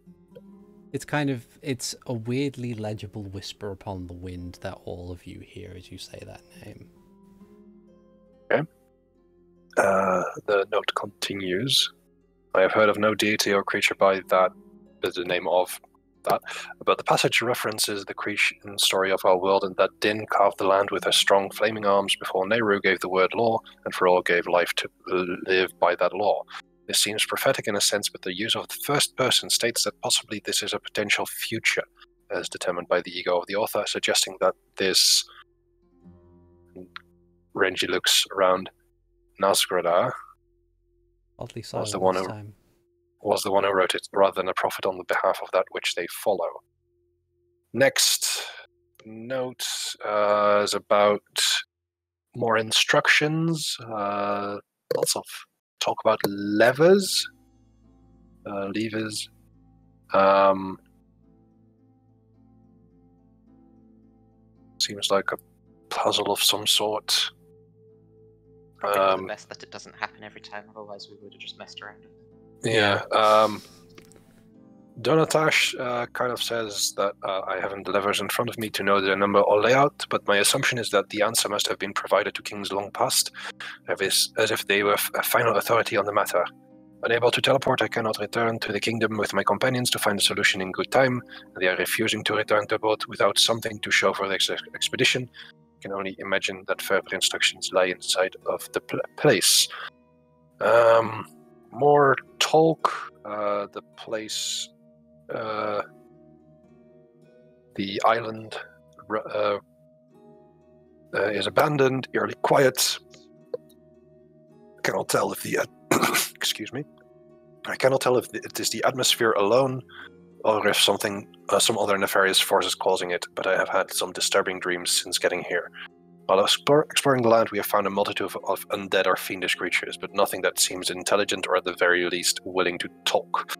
It's a weirdly legible whisper upon the wind that all of you hear as you say that name. Okay. The note continues. I have heard of no deity or creature by that, is the name of that, but the passage references the creation story of our world, and that Din carved the land with her strong flaming arms before Nehru gave the word law, and Farol gave life to live by that law. This seems prophetic in a sense, but the use of the first person states that possibly this is a potential future, as determined by the ego of the author, suggesting that this... Renji looks around. Nazgrada Oddly silent was the one who wrote it, rather than a prophet on the behalf of that which they follow. Next note is about more instructions. Lots of talk about levers. Seems like a puzzle of some sort. Probably the best that it doesn't happen every time, otherwise we would have just messed around with it. Yeah. Donatash kind of says that I haven't the levers in front of me to know their number or layout, but my assumption is that the answer must have been provided to kings long past, as if they were a final authority on the matter. Unable to teleport, I cannot return to the kingdom with my companions to find a solution in good time, and they are refusing to return to the boat without something to show for the expedition. I can only imagine that further instructions lie inside of the place. More talk. The place, the island is abandoned, eerily quiet. Cannot tell if the excuse me. I cannot tell if it is the atmosphere alone, or if some other nefarious force is causing it. But I have had some disturbing dreams since getting here. While exploring the land, we have found a multitude of undead or fiendish creatures, but nothing that seems intelligent or at the very least willing to talk.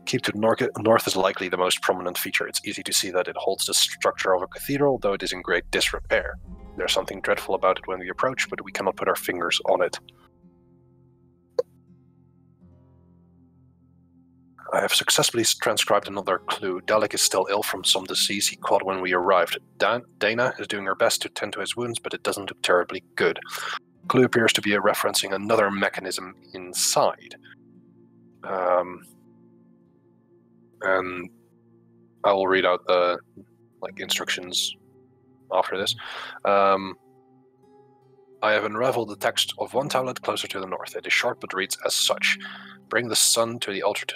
Keep to the north is likely the most prominent feature. It's easy to see that it holds the structure of a cathedral, though it is in great disrepair. There's something dreadful about it when we approach, but we cannot put our fingers on it. I have successfully transcribed another clue. Dalek is still ill from some disease he caught when we arrived. Dana is doing her best to tend to his wounds, but it doesn't look terribly good. Clue appears to be referencing another mechanism inside. And I will read out the instructions after this. I have unraveled the text of one tablet closer to the north. It is short but reads as such. Bring the sun to the altar to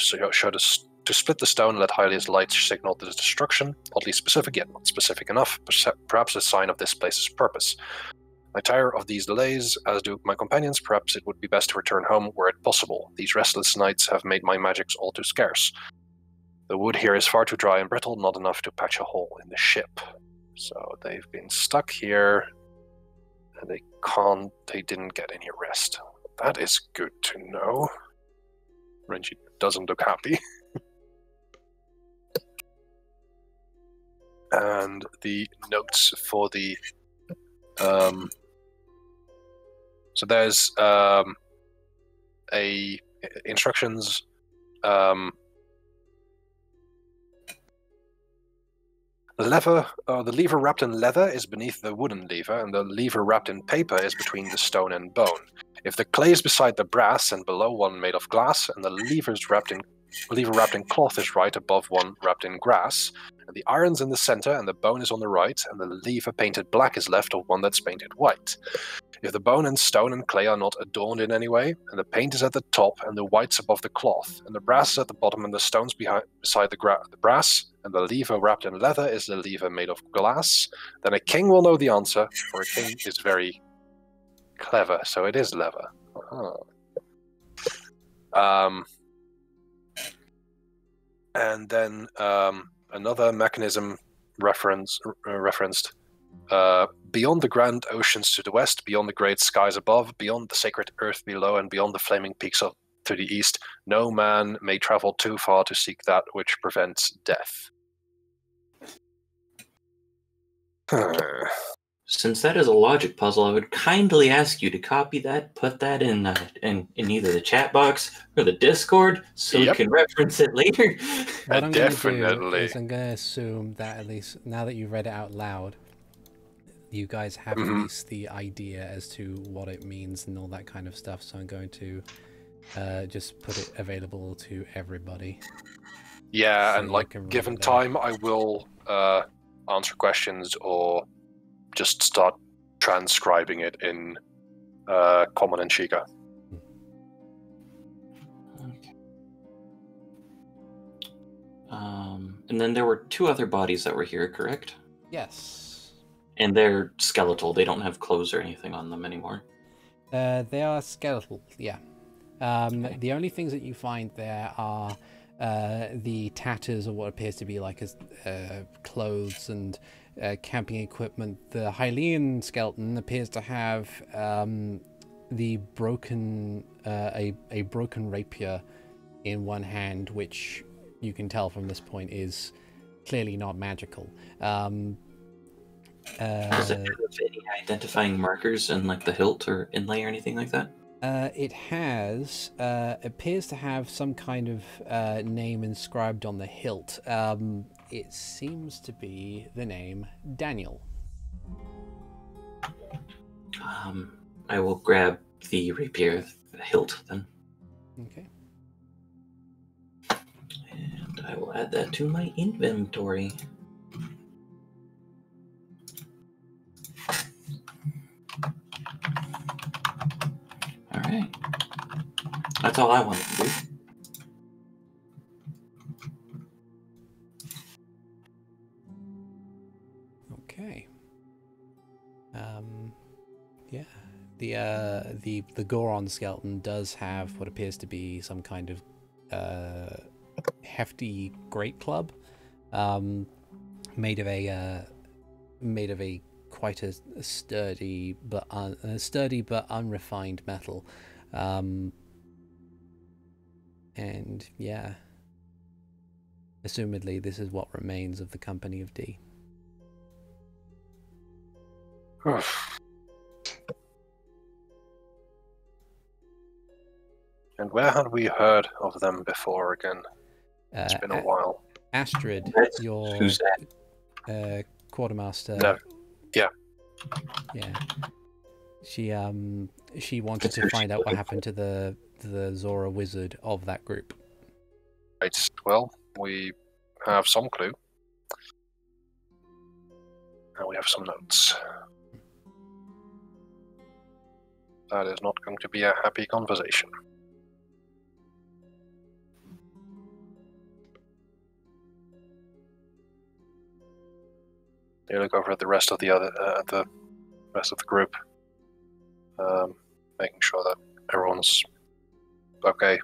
split the stone and let Hylia's light signal the destruction. Oddly specific, yet not specific enough. Perhaps a sign of this place's purpose. I tire of these delays, as do my companions. Perhaps it would be best to return home were it possible. These restless nights have made my magics all too scarce. The wood here is far too dry and brittle, not enough to patch a hole in the ship. So they've been stuck here, and they didn't get any rest. That is good to know. Renji doesn't look happy. And the notes for the... so there's instructions... The lever wrapped in leather is beneath the wooden lever, and the lever wrapped in paper is between the stone and bone. If the clay is beside the brass and below one made of glass, and the lever wrapped in cloth is right above one wrapped in grass, and the iron's in the center and the bone is on the right, and the lever painted black is left of one that's painted white. If the bone and stone and clay are not adorned in any way, and the paint is at the top and the white's above the cloth, and the brass is at the bottom and the stone's beside the brass, and the lever wrapped in leather is the lever made of glass, then a king will know the answer, for a king is very clever, so it is leather. And then another mechanism referenced. Beyond the grand oceans to the west, beyond the great skies above, beyond the sacred earth below, and beyond the flaming peaks to the east, no man may travel too far to seek that which prevents death. Since that is a logic puzzle, I would kindly ask you to copy that, put that in either the chat box or the Discord, so we can reference it later. What I'm going to do Definitely. is I'm going to assume that at least now that you've read it out loud, you guys have at least the idea as to what it means and all that kind of stuff. So I'm going to just put it available to everybody. Yeah, So and you like can read given it there. time, I will answer questions or just start transcribing it in Common and Chica. Okay. And then there were 2 other bodies that were here, correct? Yes. And they're skeletal. They don't have clothes or anything on them anymore. They are skeletal, yeah. Okay. The only things that you find there are the tatters of what appears to be like clothes and camping equipment. The Hylian skeleton appears to have the broken a broken rapier in one hand, which you can tell from this point is clearly not magical. Does it have any identifying markers in like the hilt or inlay or anything like that? It has appears to have some kind of name inscribed on the hilt. It seems to be the name Daniel. I will grab the rapier hilt then. Okay. And I will add that to my inventory. Alright. That's all I wanted to do. Okay. Yeah. The Goron skeleton does have what appears to be some kind of hefty great club, made of a quite a sturdy but unrefined metal, and yeah, assumedly this is what remains of the company of D. And where had we heard of them before again? It's been a while. Astrid, your Who's that? quartermaster. No. Yeah. Yeah. She wanted to find out what happened to the Zora wizard of that group. Right. Well, we have some clue. And we have some notes. That is not going to be a happy conversation. You look over at the rest of the group, making sure that everyone's okay.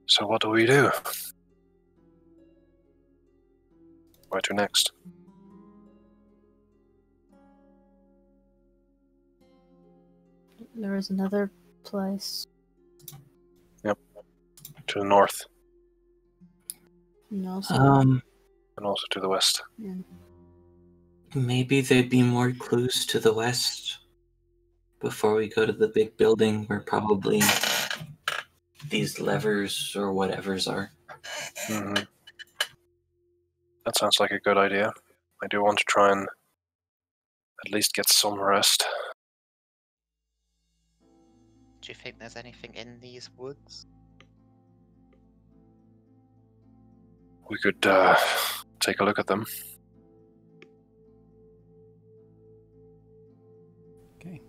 So what do we do? Where to next? There was another place. Yep. To the north. No, And also to the west. yeah. Maybe there'd be more clues to the west before we go to the big building where probably these levers or whatevers are. Mm-hmm. That sounds like a good idea. I do want to try and at least get some rest. Do you think there's anything in these woods? We could take a look at them. Okay.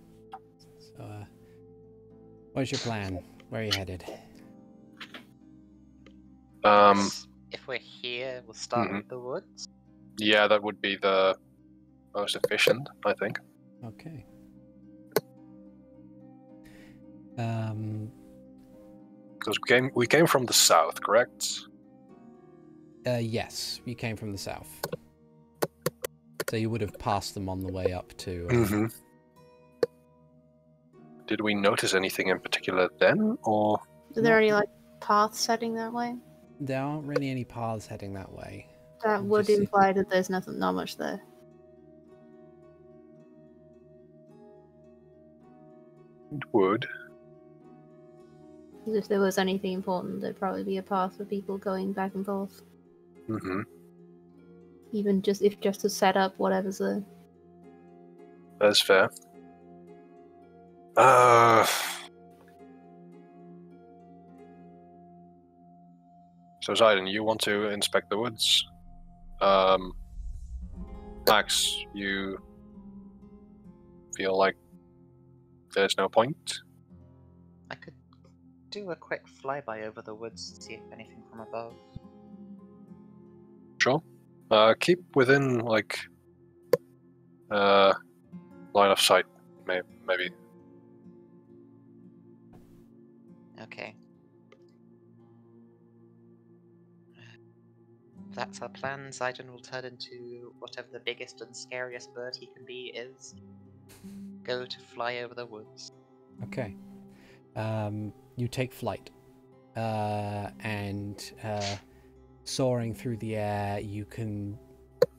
So, what's your plan? Where are you headed? If we're here, we'll start with the woods. Yeah, that would be the most efficient, I think. Okay. Because we came from the south, correct? Yes, you came from the south. So you would have passed them on the way up to... Mm-hmm. Did we notice anything in particular then, or...? Are there any, like, paths heading that way? There aren't really any paths heading that way. That would Just see- imply that there's not much there. It would. 'Cause if there was anything important, there'd probably be a path for people going back and forth. Mm-hmm. Even just to set up whatever's there. That's fair. So Zayden, you want to inspect the woods? Max, you feel like there's no point? I could do a quick flyby over the woods to see if anything from above. Sure. Keep within, like, line of sight, maybe. Okay. If that's our plan, Zayden will turn into whatever the biggest and scariest bird he can be is. Go to fly over the woods. Okay. You take flight. And soaring through the air, you can,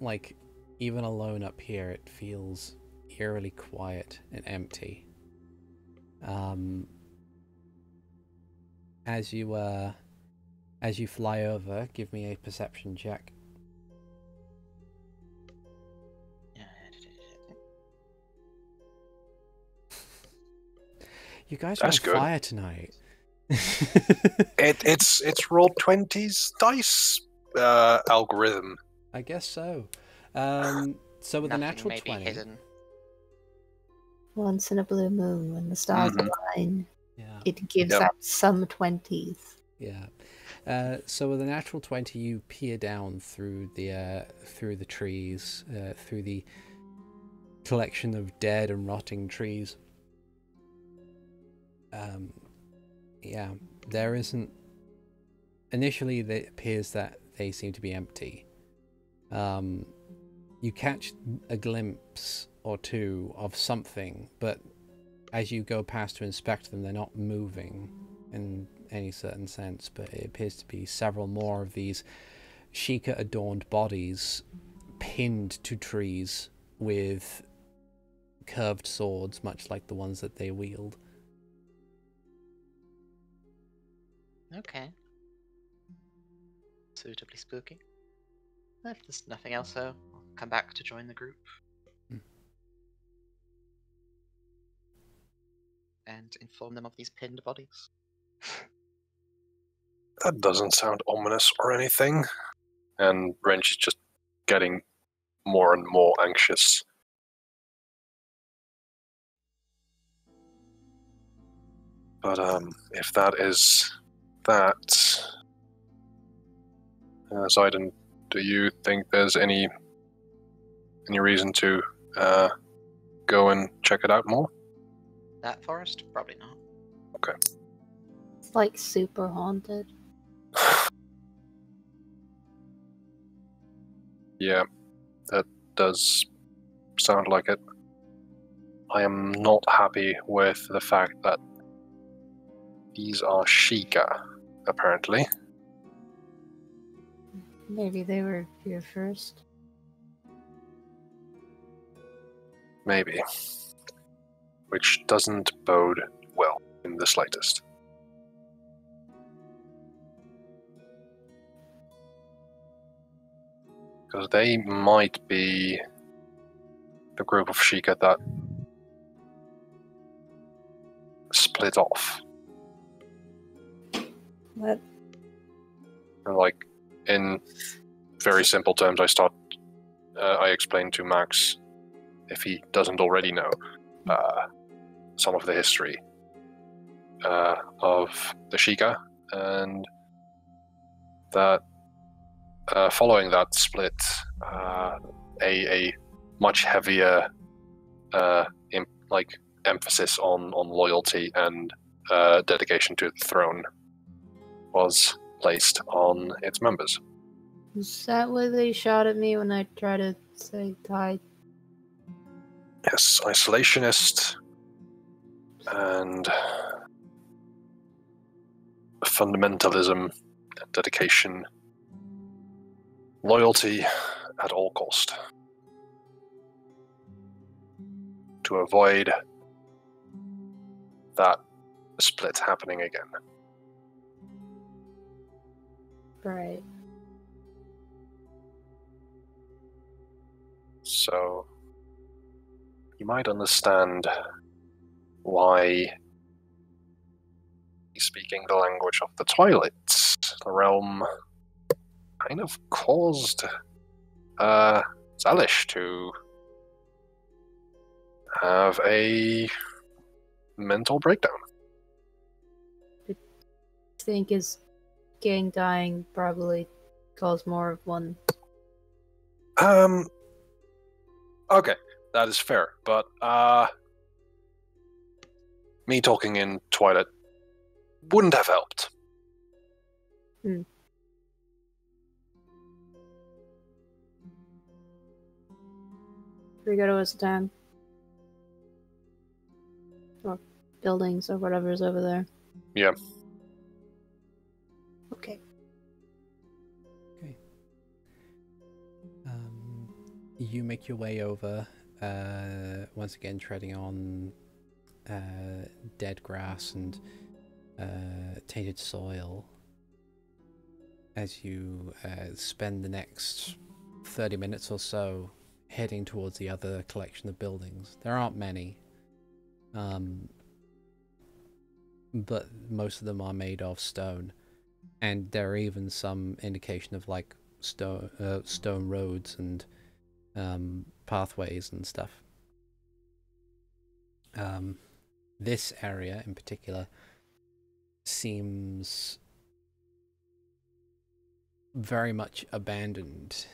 like, even alone up here, it feels eerily quiet and empty. As you fly over, give me a perception check. You guys are on That's good. fire tonight. It's rolled 20s dice algorithm. I guess so. So with a Nothing natural may be 20, hidden. Once in a blue moon, when the stars align, yeah, it gives Yep. out some 20s. yeah. So with a natural 20, you peer down through the trees, through the collection of dead and rotting trees. Yeah, there isn't. Initially, it appears that they seem to be empty. You catch a glimpse or two of something, but as you go past to inspect them, they're not moving in any certain sense. But it appears to be several more of these Sheikah-adorned bodies pinned to trees with curved swords, much like the ones that they wield. Okay. Suitably spooky. If there's nothing else, though, I'll come back to join the group. And inform them of these pinned bodies. That doesn't sound ominous or anything. And Renji is just getting more and more anxious. But if that is that, Zayden, do you think there's any reason to go and check it out more? That forest? Probably not. Okay. It's like super haunted. Yeah, that does sound like it. I am not happy with the fact that these are Sheikah, apparently. Maybe they were here first. Maybe. Which doesn't bode well in the slightest. Because they might be the group of Sheikah that split off. What? And like, in very simple terms, I explained to Max, if he doesn't already know, some of the history of the Sheikah, and that following that split, a much heavier emphasis on loyalty and dedication to the throne was placed on its members. Is that what they shot at me when I tried to say hi? Yes, isolationist and fundamentalism, dedication, loyalty at all cost. To avoid that split happening again. Right. So, you might understand why speaking the language of the Twilight realm kind of caused Zalish to have a mental breakdown. I think his gang dying probably caused more of one. Okay, that is fair, but me talking in Twilight wouldn't have helped. Hmm. We go to Wisdom. Or buildings or whatever's over there. Yeah. Okay. Okay. You make your way over, once again treading on dead grass and tainted soil as you spend the next 30 minutes or so heading towards the other collection of buildings. There aren't many, but most of them are made of stone, and there are even some indication of like stone roads and pathways and stuff. This area in particular seems very much abandoned.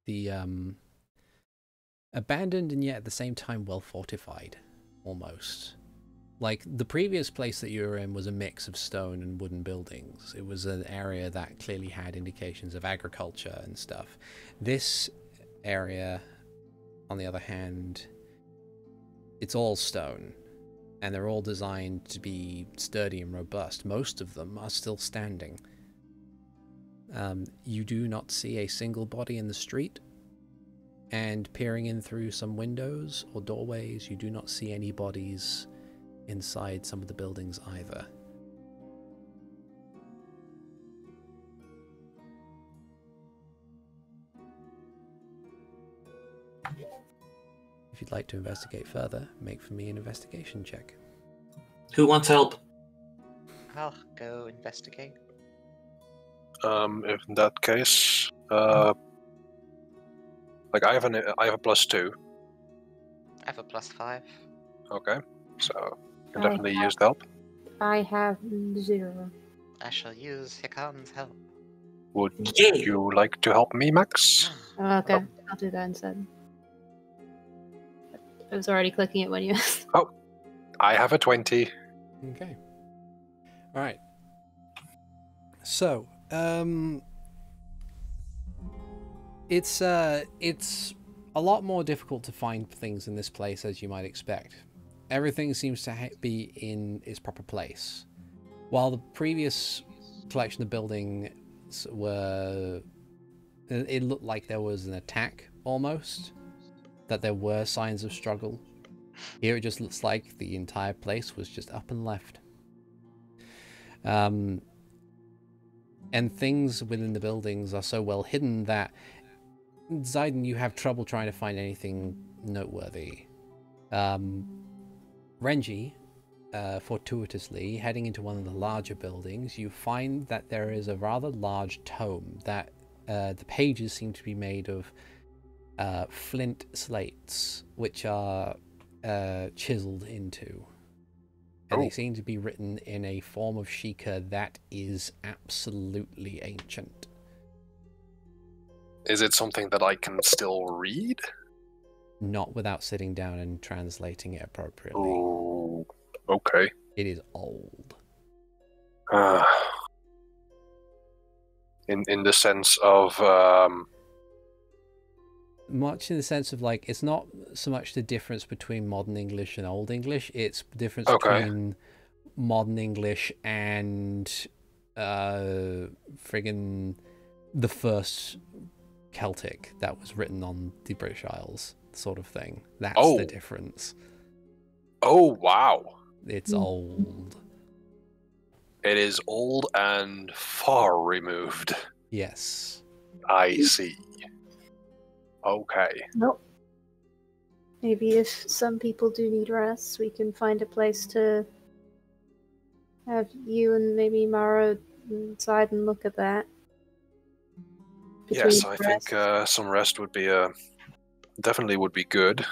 The abandoned and yet at the same time well fortified, almost. Like the previous place that you were in was a mix of stone and wooden buildings. It was an area that clearly had indications of agriculture and stuff. This area, on the other hand, it's all stone, and they're all designed to be sturdy and robust. Most of them are still standing. You do not see a single body in the street, and peering in through some windows or doorways, you do not see any bodies inside some of the buildings either. If you'd like to investigate further, make for me an investigation check. Who wants help? I'll go investigate. If in that case, like I have a +2. I have a +5. Okay, so you can I definitely have- use the help. I have 0. I shall use Hikan's help. Would Yeah. you like to help me, Max? Oh, okay, I'll do that instead. I was already clicking it when you asked. I have a 20. Okay. All right. So, it's a lot more difficult to find things in this place as you might expect. Everything seems to be in its proper place. While the previous collection of buildings were, it looked like there was an attack almost, that there were signs of struggle. Here it just looks like the entire place was just up and left. And things within the buildings are so well hidden that Zayden, you have trouble trying to find anything noteworthy. Renji, fortuitously, heading into one of the larger buildings, you find that there is a rather large tome that the pages seem to be made of flint slates, which are chiseled into. And they seem to be written in a form of Sheikah that is absolutely ancient. Is it something that I can still read? Not without sitting down and translating it appropriately. Oh, okay. It is old. in the sense of much in the sense of like it's not so much the difference between modern English and Old English, it's the difference Okay. between modern English and friggin' the first Celtic that was written on the British Isles, sort of thing. That's Oh. the difference. Oh wow. It's old. It is old and far removed. Yes. I see. Okay. Nope. Maybe if some people do need rest, we can find a place to have you and maybe Mara inside and look at that. Yes, Between I think some rest would be definitely would be good.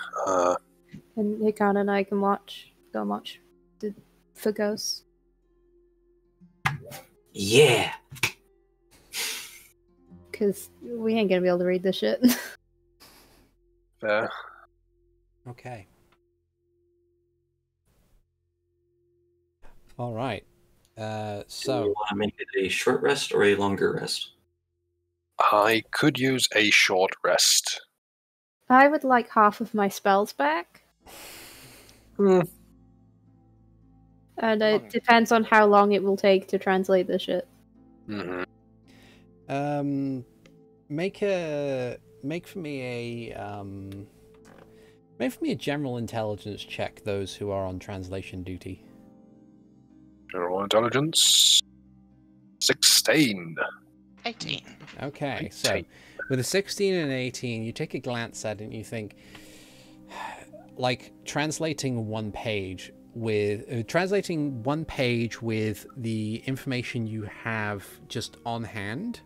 And Hikan and I can go and watch for ghosts. Yeah. Because we ain't gonna be able to read this shit. Fair. Okay. All right. Do you So want to make it a short rest or a longer rest? I could use a short rest. I would like half of my spells back. Hmm. And it depends on how long it will take to translate this shit. Mm-hmm. make for me a general intelligence check, those who are on translation duty. General intelligence. 16. 18. Okay, so with a 16 and an 18, you take a glance at it and you think, like, translating one page with the information you have just on hand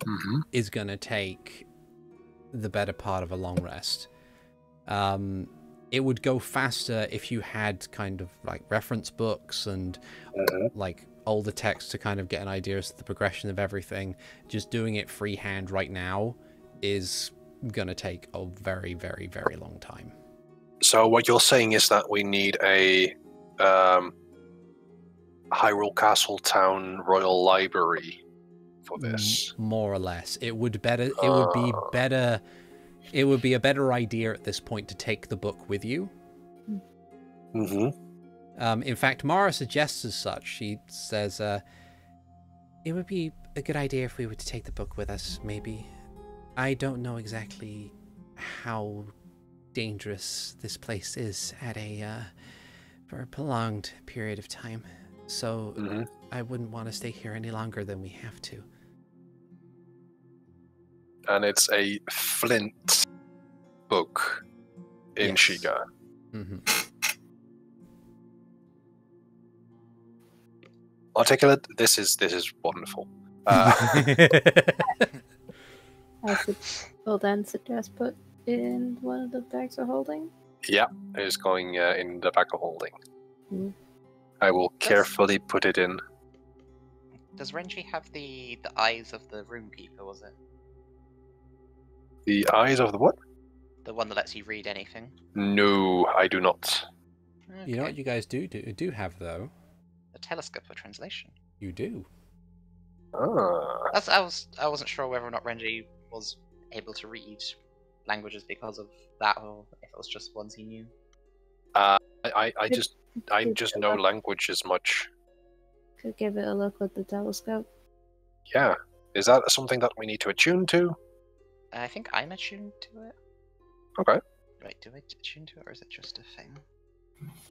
Mm-hmm. is going to take the better part of a long rest. It would go faster if you had kind of like reference books and like older text to kind of get an idea as to the progression of everything. Just doing it freehand right now is going to take a very, very, very long time. So what you're saying is that we need a Hyrule Castle Town Royal Library for this. More or less. It would be a better idea at this point to take the book with you. Mm-hmm. In fact, Mara suggests as such. She says, it would be a good idea if we were to take the book with us, maybe. I don't know exactly how dangerous this place is at for a prolonged period of time. So I wouldn't want to stay here any longer than we have to. And it's a flint book in Yes. Shiga. Mm-hmm. Articulate. This is wonderful. I will then suggest put in one of the bags of holding. Yeah, it is going in the back of holding. Mm. I will carefully put it in. Does Renji have the eyes of the roomkeeper, was it? The eyes of the what? The one that lets you read anything? No, I do not. You know what you guys do have, though? A telescope for translation. You do. Ah. I wasn't sure whether or not Renji was able to read languages because of that, or if it was just ones he knew. I just know language as much. Could give it a look with the telescope. Yeah. Is that something that we need to attune to? I think I'm attuned to it. Okay. Right, do I attune to it, or is it just a thing?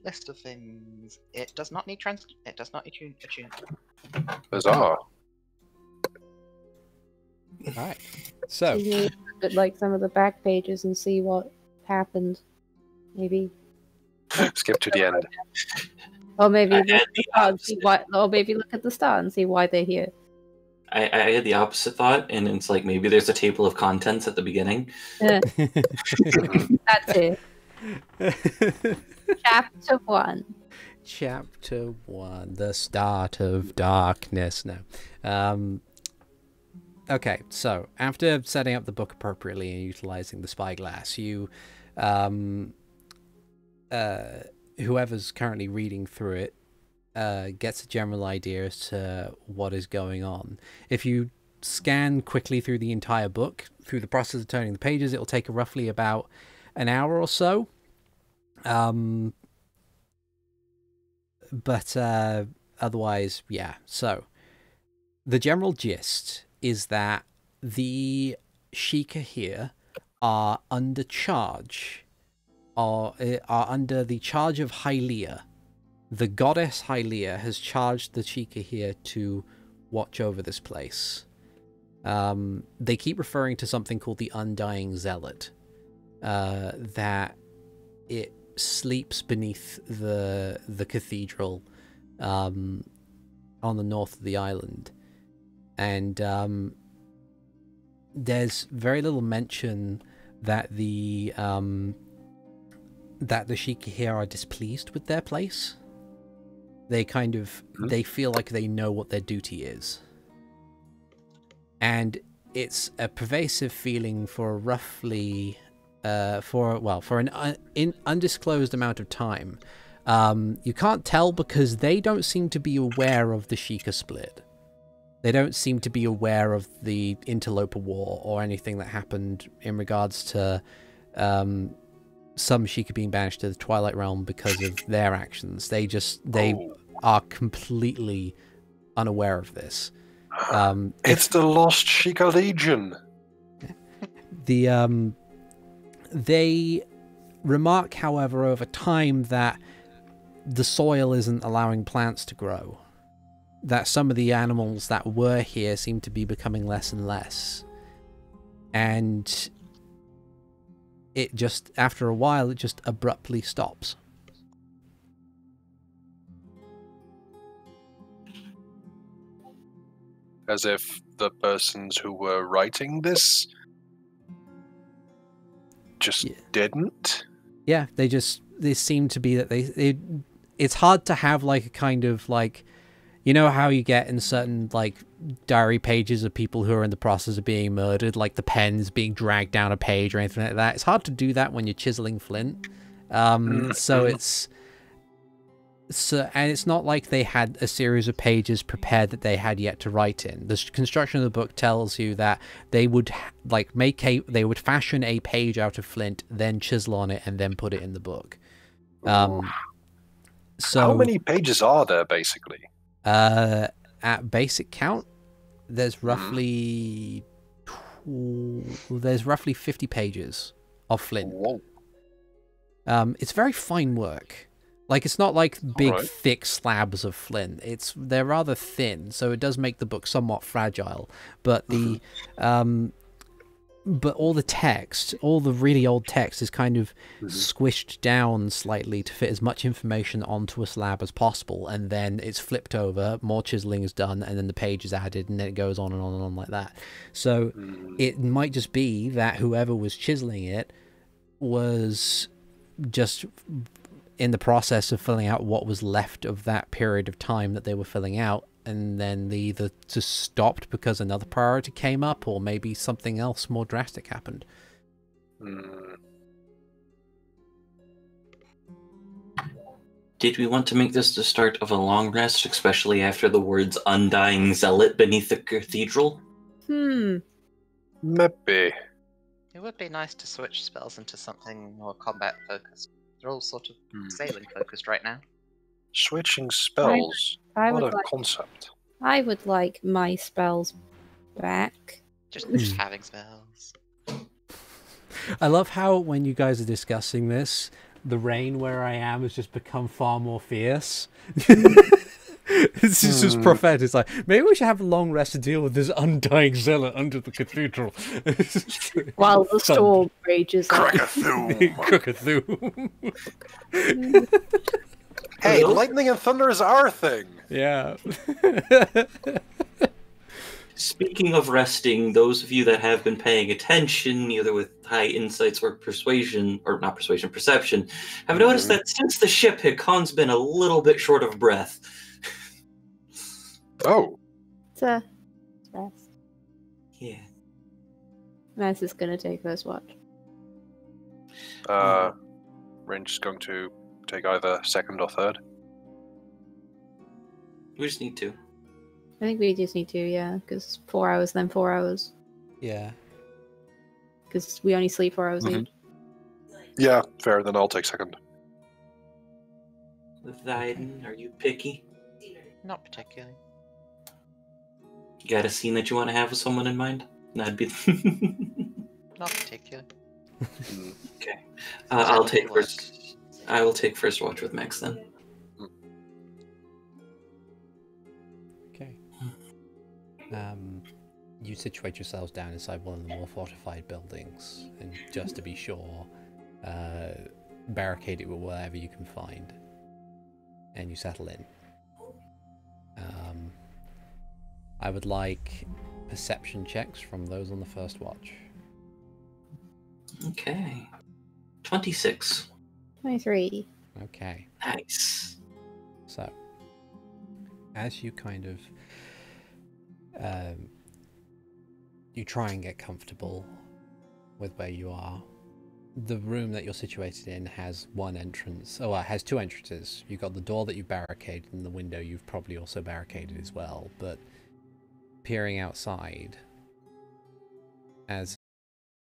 List of things. It does not need It does not attune. Bizarre. Alright. So You can look at like some of the back pages and see what happened. Maybe. Skip to the end. Or maybe I look had at the the star and see opposite. why, or maybe look at the star and see why they're here. I had the opposite thought, and it's like maybe there's a table of contents at the beginning. That's it. Chapter 1. Chapter 1, the start of darkness. No. Okay, so after setting up the book appropriately and utilizing the spyglass, you, whoever's currently reading through it, gets a general idea as to what is going on. If you scan quickly through the entire book. Through the process of turning the pages, it'll take roughly about an hour or so. But otherwise, yeah. So the general gist is that the Sheikah here are under charge, are under the charge of Hylia. The goddess Hylia has charged the Sheikah here to watch over this place. They keep referring to something called the Undying Zealot, that it sleeps beneath the cathedral on the north of the island, and there's very little mention that the Sheikah here are displeased with their place. They kind of they feel like they know what their duty is, and it's a pervasive feeling for roughly for an undisclosed amount of time. You can't tell because they don't seem to be aware of the Sheikah split. They don't seem to be aware of the Interloper War or anything that happened in regards to some Sheikah being banished to the Twilight Realm because of their actions. They are completely unaware of this. It's the Lost Sheikah Legion. They remark, however, over time that the soil isn't allowing plants to grow. That some of the animals that were here seem to be becoming less and less. And it just, after a while, it just abruptly stops. As if the persons who were writing this just didn't? Yeah, they seem to be that it's hard to have like a kind of like, you know how you get in certain like diary pages of people who are in the process of being murdered, like the pens being dragged down a page or anything like that. It's hard to do that when you're chiseling flint. And it's not like they had a series of pages prepared that they had yet to write in. The construction of the book tells you that they would they would fashion a page out of flint, then chisel on it, and then put it in the book. So how many pages are there basically? At basic count, there's roughly 50 pages of flint. Whoa. It's very fine work. Like, it's not like big, right, thick slabs of flint. They're rather thin, so it does make the book somewhat fragile. But but all the text, all the really old text, is kind of squished down slightly to fit as much information onto a slab as possible, and then it's flipped over, more chiseling is done, and then the page is added, and then it goes on and on and on like that. So it might just be that whoever was chiseling it was just in the process of filling out what was left of that period of time that they were filling out, and then they either just stopped because another priority came up, or maybe something else more drastic happened. Did we want to make this the start of a long rest, especially after the words Undying Zealot beneath the cathedral? Maybe. It would be nice to switch spells into something more combat focused. They're all sort of sailing focused right now. Switching spells? What a concept. I would like my spells back. Just having spells. I love how when you guys are discussing this, the rain where I am has just become far more fierce. This is just prophetic. It's like, maybe we should have a long rest to deal with this Undying Zealot under the cathedral. While the storm rages on. Krakathoom. Hey, lightning and thunder is our thing. Yeah. Speaking of resting, those of you that have been paying attention, either with high insights or perception, have noticed that since the ship, Hikan's been a little bit short of breath. Oh. It's a rest. Yeah. Mass is gonna take first watch. Range is going to take either second or third. We just need to. I think we just need to, yeah, because 4 hours, then 4 hours. Yeah. Because we only sleep 4 hours Mhm. each. Yeah, fair. Then I'll take second. Thyden, are you picky? Not particularly. You got a scene that you want to have with someone in mind? That'd be. Not particularly. Mm. Okay. Sounds I'll like take good work. first. I will take first watch with Max then. Okay. You situate yourselves down inside one of the more fortified buildings, and just to be sure, barricade it with whatever you can find, and you settle in. I would like perception checks from those on the first watch. Okay. 26. 23. Okay. Nice. So, as you kind of you try and get comfortable with where you are, the room that you're situated in has one entrance. Oh, it has two entrances. You've got the door that you barricaded, and the window you've probably also barricaded as well. But peering outside, as